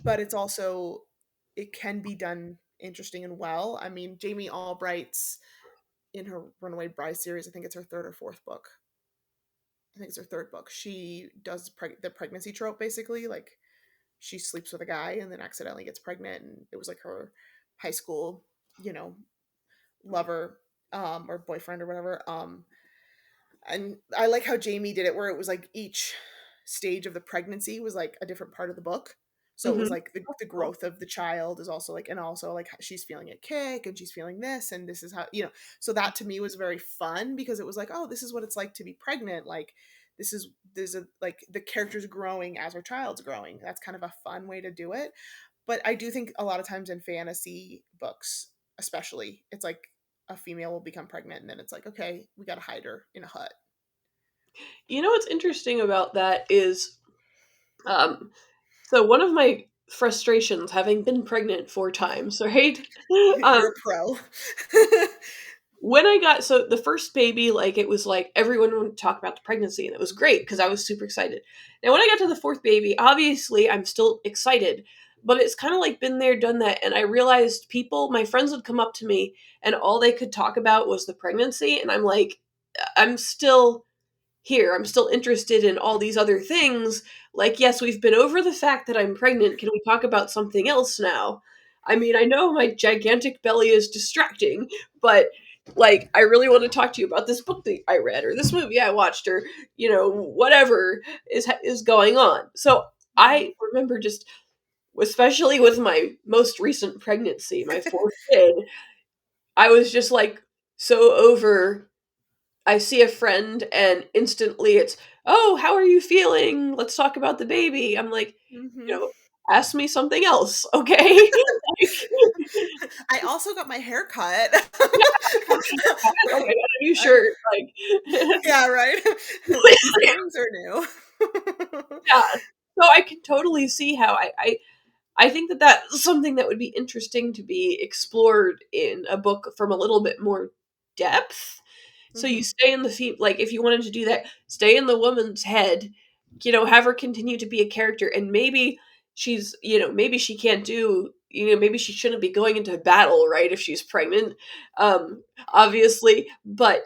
but it's also, it can be done interesting and well. I mean, Jamie Albright's in her Runaway Bride series, I think it's her third or fourth book. I think it's her third book. She does the pregnancy trope basically, like she sleeps with a guy and then accidentally gets pregnant, and it was like her high school, you know, lover, or boyfriend or whatever. And I like how Jamie did it where it was like each stage of the pregnancy was like a different part of the book. So it was Mhm. like the That's cool. growth of the child is also like, and also like she's feeling a kick and she's feeling this, and this is how, so that to me was very fun because it was like, oh, this is what it's like to be pregnant. Like, this is, there's a, like the character's growing as her child's growing. That's kind of a fun way to do it. But I do think a lot of times in fantasy books, especially, it's like a female will become pregnant and then it's like, okay, we got to hide her in a hut. You know what's interesting about that is, um, so one of my frustrations, having been pregnant 4 times, right? Um, You're a pro. when I got so the first baby, like it was like everyone would talk about the pregnancy, and it was great because I was super excited. Now, when I got to the fourth baby, obviously I'm still excited, but it's kind of like been there, done that, and I realized my friends would come up to me, and all they could talk about was the pregnancy, and I'm like, I'm still here. I'm still interested in all these other things. Like, yes, we've been over the fact that I'm pregnant. Can we talk about something else now? I mean, I know my gigantic belly is distracting, but like, I really want to talk to you about this book that I read, or this movie I watched, or whatever is going on. So Mhm. I remember just, especially with my most recent pregnancy, my fourth kid, I was just like so over. I see a friend and instantly it's, "Oh, how are you feeling? Let's talk about the baby." I'm like, you Mhm. know, ask me something else, okay? Like, I also got my hair cut. oh my god, a new I shirt, like Yeah, right? These earrings are new. yeah. So I can totally see how I think that that's something that would be interesting to be explored in a book from a little bit more depth. So you Mhm. stay in the like, if you wanted to do that, stay in the woman's head, have her continue to be a character, and maybe maybe she can't do, maybe she shouldn't be going into battle, right, if she's pregnant, obviously, but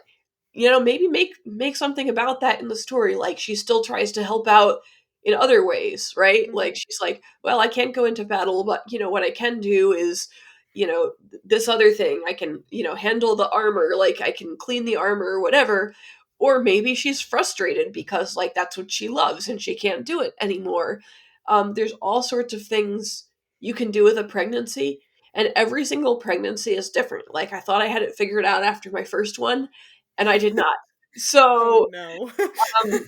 maybe make something about that in the story. Like, she still tries to help out in other ways, right? Like, Mhm. she's like, well, I can't go into battle, but what I can do is, this other thing. I can, handle the armor, like I can clean the armor or whatever. Or maybe she's frustrated because, like, that's what she loves and she can't do it anymore. There's all sorts of things you can do with a pregnancy, and every single pregnancy is different. Like, I thought I had it figured out after my first one, and I did not. Oh, So, no. um,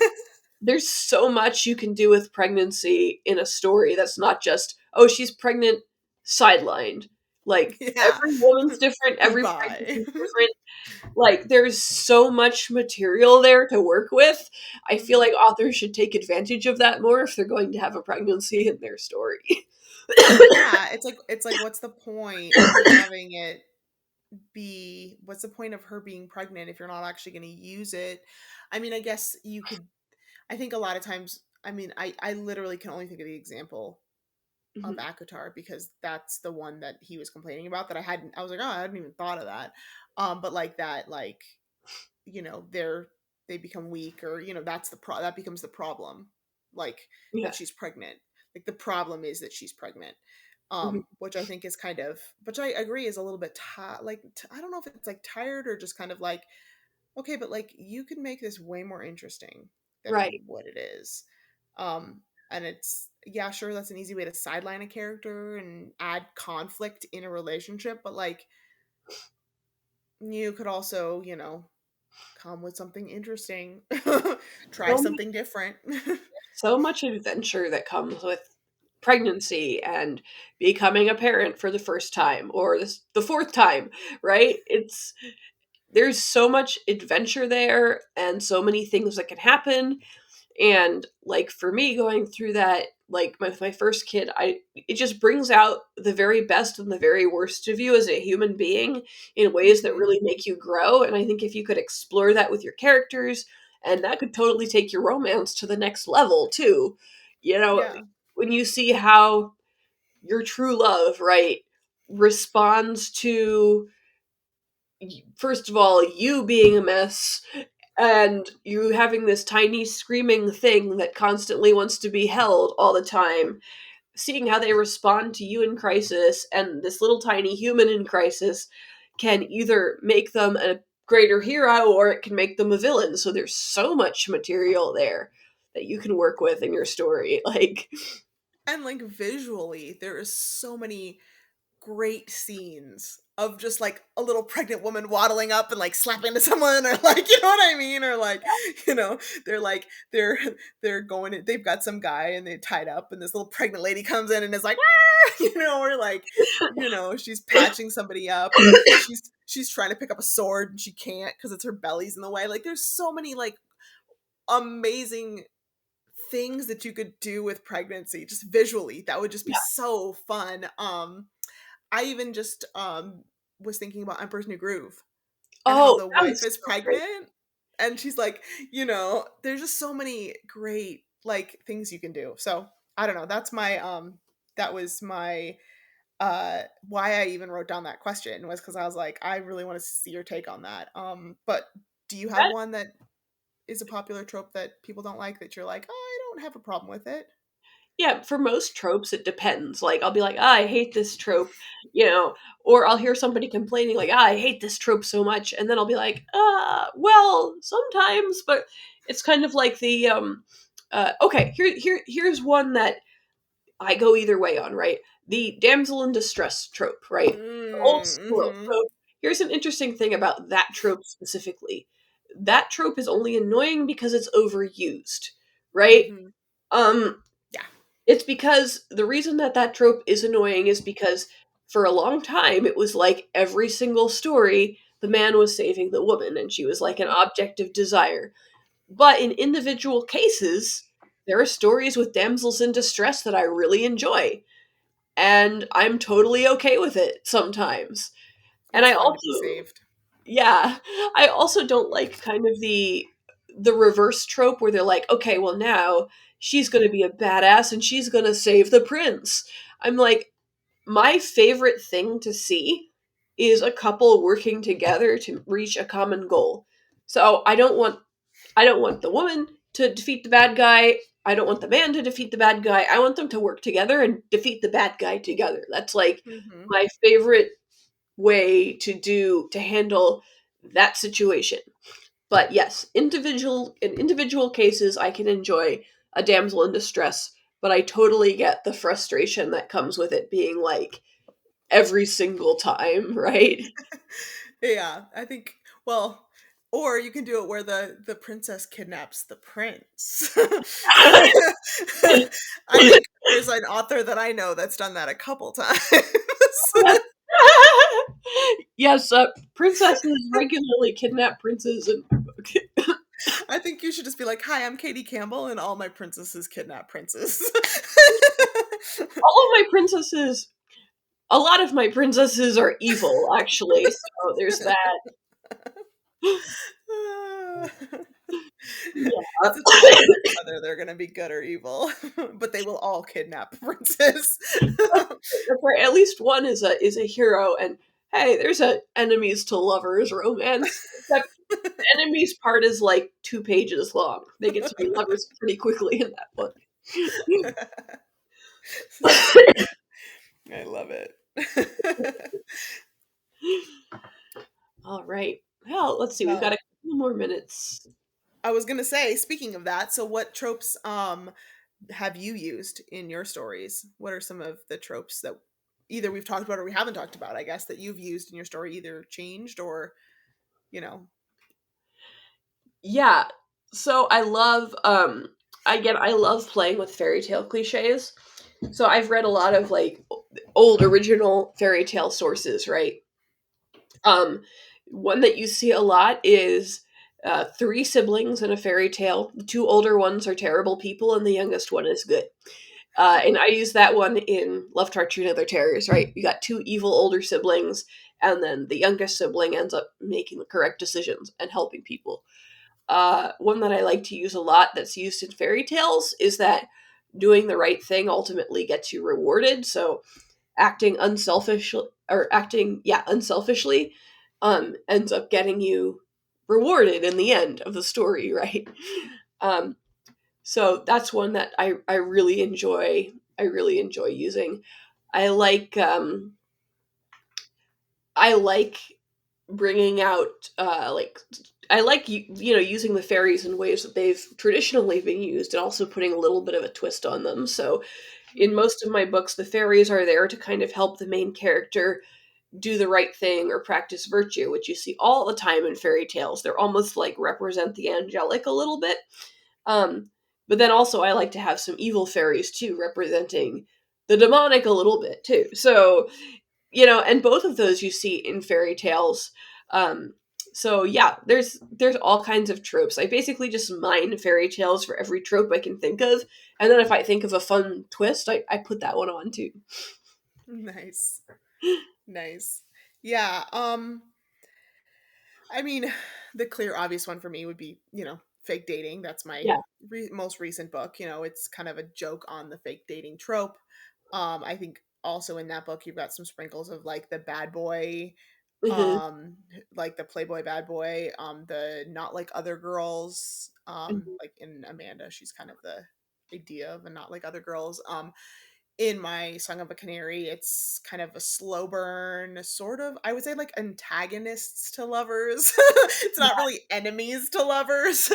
there's so much you can do with pregnancy in a story that's not just, oh, she's pregnant, sidelined. Like, Yeah. every woman's different, every Goodbye. pregnancy's different. Like, there's so much material there to work with. I feel Mhm. like authors should take advantage of that more if they're going to have a pregnancy in their story. Yeah, it's like, what's the point of having it be what's the point of her being pregnant if you're not actually gonna use it? I mean, I guess you could I think a lot of times I mean, I literally can only think of the example of Mhm. Akatar because that's the one that he was complaining about that I was like, "Oh, I hadn't even thought of that." But like that, like, they become weak or, that becomes the problem. Like that Yeah. she's pregnant. Like the problem is that she's pregnant. Mhm. Which I think is which I agree is a little bit I don't know if it's like tired or just kind of like, okay, but like you could make this way more interesting than Right. what it is. Um, and it's yeah, sure, that's an easy way to sideline a character and add conflict in a relationship, but like you could also, come with something interesting. Try So much, something different. so much adventure that comes with pregnancy and becoming a parent for the first time, or the fourth time, right? There's so much adventure there and so many things that can happen. And, like, for me, going through that, like, my first kid, I it just brings out the very best and the very worst of you as a human being in ways that Mhm. really make you grow. And I think if you could explore that with your characters, and that could totally take your romance to the next level too. You know, Yeah. when you see how your true love, right, responds to, first of all, you being a mess, and you having this tiny screaming thing that constantly wants to be held all the time, seeing how they respond to you in crisis, and this little tiny human in crisis can either make them a greater hero or it can make them a villain. So there's so much material there that you can work with in your story. Like, And like visually, there is so many great scenes of just like a little pregnant woman waddling up and like slapping into someone or like you know what I mean or like they're like they're they've got some guy and they tied up and this little pregnant lady comes in and is like "Ah!" or like she's patching somebody up or she's trying to pick up a sword and she can't because it's her belly's in the way like there's so many like amazing things that you could do with pregnancy just visually that would just be yeah. so fun. I even just was thinking about Emperor's New Groove and how Oh, the that wife was is so great. pregnant and she's like, there's just so many great like things you can do. So I don't know. That was my why I even wrote down that question was because I was like, I really want to see your take on that. But do you have That one that is a popular trope that people don't like that you're like, oh, I don't have a problem with it? Yeah, for most tropes, it depends. Like, I'll be like, "Ah, I hate this trope," you know, or I'll hear somebody complaining, like, "Ah, I hate this trope so much," and then I'll be like, well, sometimes," but it's kind of like okay, here's one that I go either way on, right? The damsel in distress trope, right? The old school. Mm-hmm. So here's an interesting thing about that trope specifically. That trope is only annoying because it's overused, right? Mm-hmm. Um, Yeah. it's because the reason that that trope is annoying is because for a long time it was like every single story the man was saving the woman and she was like an object of desire. But in individual cases, there are stories with damsels in distress that I really enjoy, and I'm totally okay with it sometimes. And It's I fun to be also, saved. yeah, I also don't like kind of the reverse trope where they're like, okay, well now she's going to be a badass and she's going to save the prince. I'm like, my favorite thing to see is a couple working together to reach a common goal. So I don't want the woman to defeat the bad guy. I don't want the man to defeat the bad guy. I want them to work together and defeat the bad guy together. That's like Mm-hmm. my favorite way to handle that situation. But yes, individual cases I can enjoy a damsel in distress, but I totally get the frustration that comes with it being like every single time, right? Yeah, I think, well, or you can do it where the princess kidnaps the prince. I think there's an author that I know that's done that a couple times. Yes, princesses regularly kidnap princes and I think you should just be like, "Hi, I'm Katie Campbell, and all my princesses kidnap princes." all of my princesses a lot of my princesses are evil, actually, so there's that. It's a toss Yeah. up whether they're gonna be good or evil, but they will all kidnap princes. That's right, at least one is a hero, and, hey, there's a enemies to lovers romance, except the enemies part is, like, 2 pages long. They get to be lovers pretty quickly in that book. I love it. Alright. Well, let's see, we've got Well, a couple more minutes. I was gonna say, speaking of that, so what tropes have you used in your stories? What are some of the tropes that either we've talked about or we haven't talked about, I guess, that you've used in your story, either changed or, you know. Yeah. So I love playing with fairy tale cliches. So I've read a lot of like old original fairy tale sources, right? Um one that you see a lot is three siblings in a fairy tale. The two older ones are terrible people and the youngest one is good. And I use that one in Love Torture and Other Terrors, right? You got two evil older siblings, and then the youngest sibling ends up making the correct decisions and helping people. One that I like to use a lot that's used in fairy tales is that doing the right thing ultimately gets you rewarded. So acting unselfish or acting unselfishly ends up getting you rewarded in the end of the story, right? Um, so that's one that I really enjoy. I really enjoy using. I like um, I like bringing out I like using the fairies in ways that they've traditionally been used and also putting a little bit of a twist on them. So in Mhm. most of my books the fairies are there to kind of help the main character do the right thing or practice virtue, which you see all the time in fairy tales. They're almost like represent the angelic a little bit. Um, but then also I like to have some evil fairies too, representing the demonic a little bit too. So, and both of those you see in fairy tales. Um, so yeah, there's all kinds of tropes. I basically just mine fairy tales for every trope I can think of, and then if I think of a fun twist, I put that one on too. Nice. Nice. Yeah, I mean, the clear obvious one for me would be, fake dating. That's my Yeah. most recent book. It's kind of a joke on the fake dating trope. I think also in that book you've got some sprinkles of like the bad boy, Hmm. like the playboy bad boy, the not like other girls, Hmm. like in Amanda, she's kind of the idea of and not like other girls. In my Song of a Canary, it's kind of a slow burn, sort of, I would say, like antagonists to lovers. It's not Yeah. really enemies to lovers.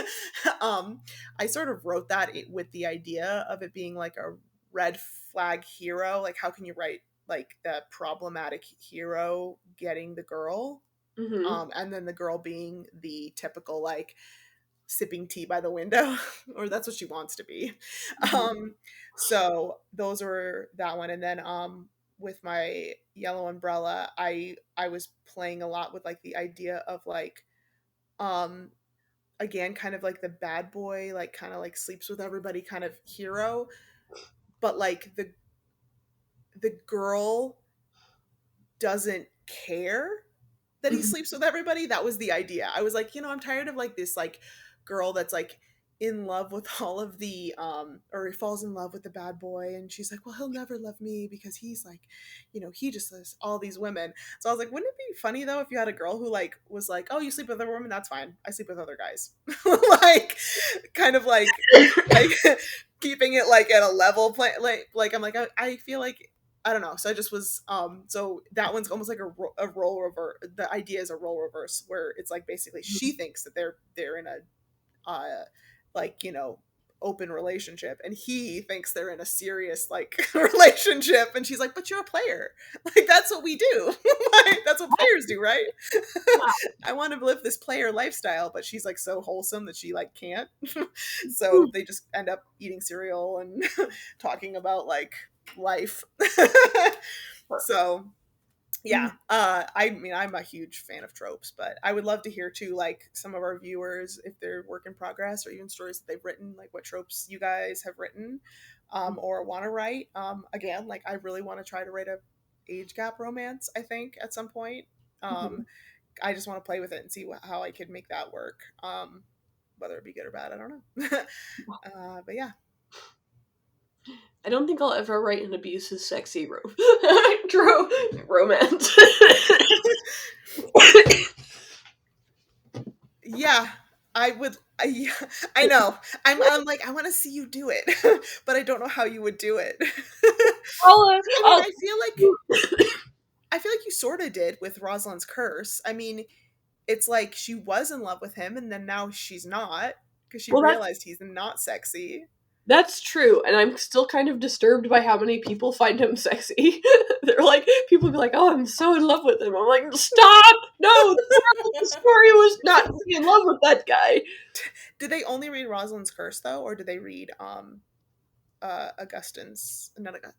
um, I sort of wrote that with the idea of it being like a red flag hero. Like, how can you write like the problematic hero getting the girl? Hmm. And then the girl being the typical like sipping tea by the window, or that's what she wants to be. Hmm. Um, so those were that one, and then with my Yellow Umbrella, I was playing a lot with like the idea of like um again kind of like the bad boy, like kind of like sleeps with everybody kind of hero, but like the girl doesn't care that he Hmm. sleeps with everybody. That was the idea. I was like, I'm tired of like this like girl that's like in love with all of the or he falls in love with the bad boy, and she's like, well, he'll never love me because he's like, he just has all these women. So I was like, wouldn't it be funny though if you had a girl who like was like, oh, you sleep with other women, that's fine, I sleep with other guys. Like, kind of like keeping it like at a level play, like I'm like, I feel like, I don't know. So I just was so that one's almost like a role reverse. The idea is a role reverse where it's like basically she thinks that they're in a like, open relationship, and he thinks they're in a serious like relationship, and she's like, but you're a player. Like, that's what we do. Like, that's what players do, right? I want to live this player lifestyle, but she's like so wholesome that she like can't. So they just end up eating cereal and talking about like life. So yeah, I mean, I'm a huge fan of tropes, but I would love to hear too, like some of our viewers, if they're work in progress or even stories that they've written, like what tropes you guys have written, or want to write. Again, like I really want to try to write a age gap romance, I think, at some point. um I just want to play with it and see how I could make that work. Whether it be good or bad, I don't know. But yeah. I don't think I'll ever write an abusive sexy romance. Yeah, I would. Yeah, I know. I'm like, I want to see you do it, but I don't know how you would do it. I mean, I'll I feel like you sort of did with Rosalind's Curse. I mean, it's like she was in love with him, and then now she's not because she well, realized he's not sexy. that's true, and I'm still kind of disturbed by how many people find him sexy. They're like, people be like, "Oh, I'm so in love with him." I'm like, "Stop! No, the story was not to be in love with that guy." Did they only read Rosalind's Curse though, or did they read Augustine's, not August,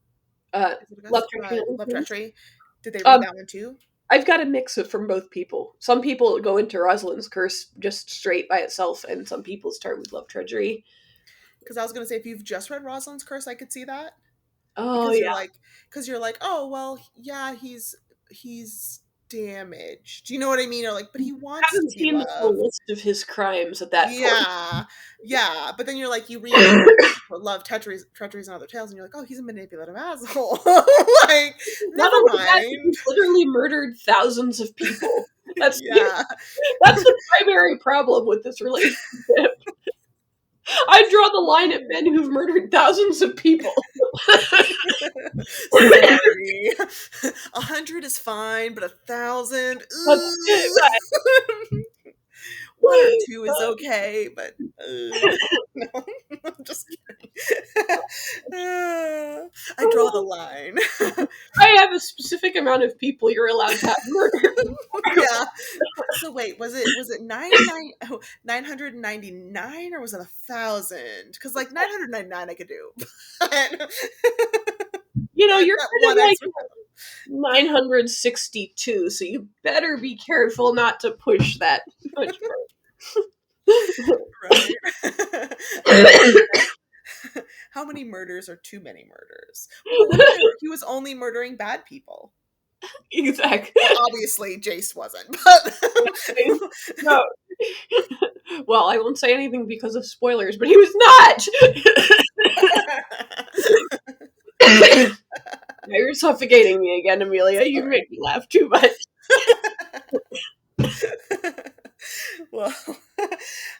is it Love August, Treachery. Love Treachery? Did they read Um, that one too? I've got a mix of from both people. Some people go into Rosalind's Curse just straight by itself, and some people start with Love Treachery. Because I was gonna say, if you've just read Rosalind's Curse, I could see that. Oh Because yeah, you're like, oh well, yeah, he's damaged. Do you know what I mean? Or like, but he I wants to haven't be seen the full loved. list of his crimes at that point. Yeah, yeah. But then you're like, you read Love, Treacheries, and Other Tales, and you're like, oh, he's a manipulative asshole. Like, Not never only that, mind. he's literally murdered thousands of people. That's Yeah. that's the primary problem with this relationship. I draw the line at men who've murdered thousands of people. Sorry. 100 is fine, but 1,000, That's ooh. One or two is okay, but no, I'm just kidding. I draw the line. I have a specific amount of people you're allowed to have murdered. Yeah. So wait, was it 999, or was it 1,000? Because like 999 I could do. But You know, you're that kind one of like extra. 962, so you better be careful not to push that much Right. further. How many murders are too many murders? Well, what if he was only murdering bad people? Exactly. Well, obviously Jace wasn't, but No. Well, I won't say anything because of spoilers, but he was not. Now you're suffocating me again, Amelia. You sorry. make me laugh too much. Well,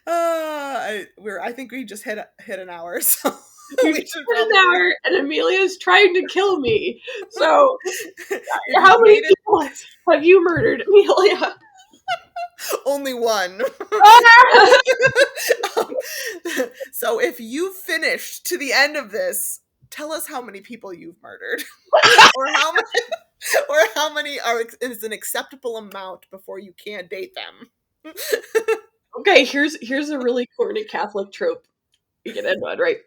I think we just hit an hour. So You We just should spent an probably. hour, and Amelia's trying to kill me. So, If how you've many made it, people have you murdered, Amelia? only one. Um, so if you've finished to the end of this, tell us how many people you've murdered, or how many, or how many are is an acceptable amount before you can't date them. Okay, here's a really corny Catholic trope we can end on, right?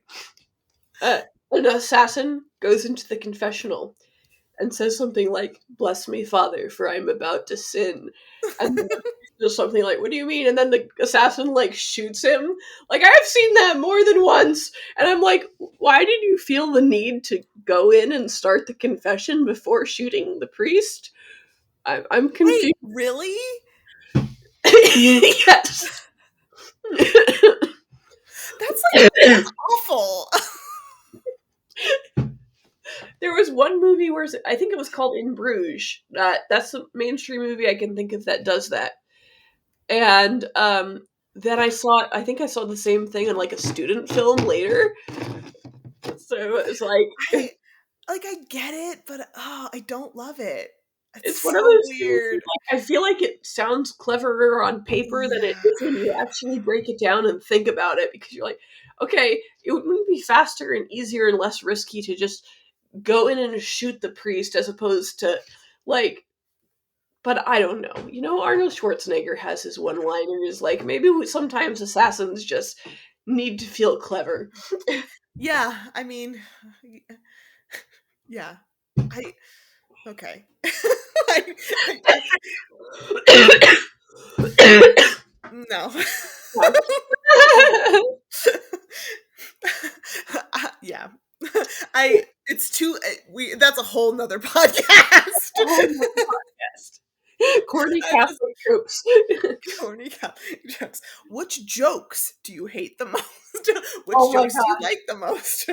Uh, an assassin goes into the confessional and says something like, "Bless me, Father, for I'm about to sin," and then the priest does something like, "What do you mean?" And then the assassin like shoots him. Like I've seen that more than once, and I'm like, why did you feel the need to go in and start the confession before shooting the priest? I'm Wait, confused. really? Yes. That's awful. There was one movie where I think it was called In Bruges. That's the mainstream movie I can think of that does that. And then I think I saw the same thing in like a student film later. So it's like I I get it, but I don't love it. it's It's one of so those things. weird. Like, I feel like it sounds cleverer on paper than it Yeah. is when you actually break it down and think about it. Because you're like, okay, it wouldn't be faster and easier and less risky to just go in and shoot the priest as opposed to like. But I don't know. You know, Arnold Schwarzenegger has his one-liners. Like maybe sometimes assassins just need to feel clever. Yeah, I mean, yeah. I okay. I, I, no. Yeah. I it's too we that's a whole nother podcast. Oh my podcast. Corny I just Catholic tropes. corny jokes. Which jokes do you hate the most? Which Oh my jokes do you god. like the most?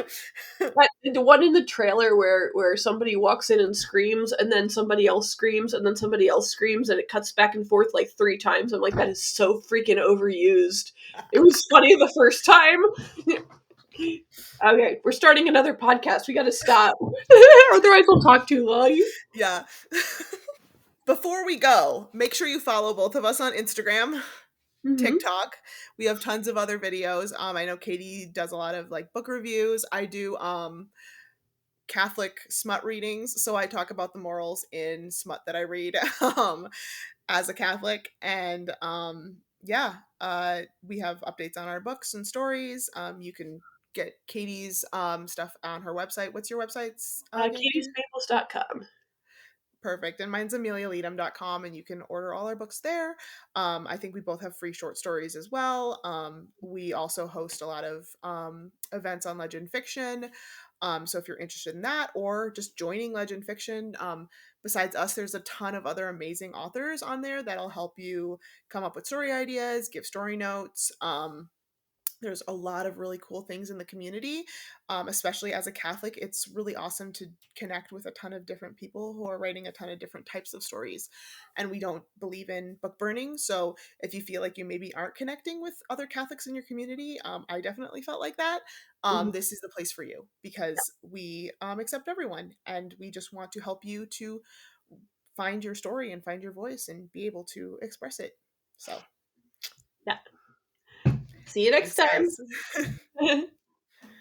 The one in the trailer where somebody walks in and screams, and then somebody else screams, and then somebody else screams, and it cuts back and forth like 3 times. I'm like, that is so freaking overused. It was funny the first time. Okay, we're starting another podcast. We gotta stop. Otherwise, we'll talk too long. Yeah. Before we go, make sure you follow both of us on Instagram, Mm-hmm. TikTok. We have tons of other videos. I know Katie does a lot of like book reviews. I do Catholic smut readings, so I talk about the morals in smut that I read as a Catholic, and yeah, we have updates on our books and stories. You can get Katie's stuff on her website. What's your websites again, Katie? KatieSpaples.com. Perfect. And mine's amelialeadham.com, and you can order all our books there. I think we both have free short stories as well. We also host a lot of events on Legend Fiction. So if you're interested in that or just joining Legend Fiction, besides us, there's a ton of other amazing authors on there that'll help you come up with story ideas, give story notes. There's a lot of really cool things in the community, especially as a Catholic. It's really awesome to connect with a ton of different people who are writing a ton of different types of stories. And we don't believe in book burning. So if you feel like you maybe aren't connecting with other Catholics in your community, I definitely felt like that. Mhm. This is the place for you because we accept everyone and we just want to help you to find your story and find your voice and be able to express it. So Yeah. See you next thanks, guys. time.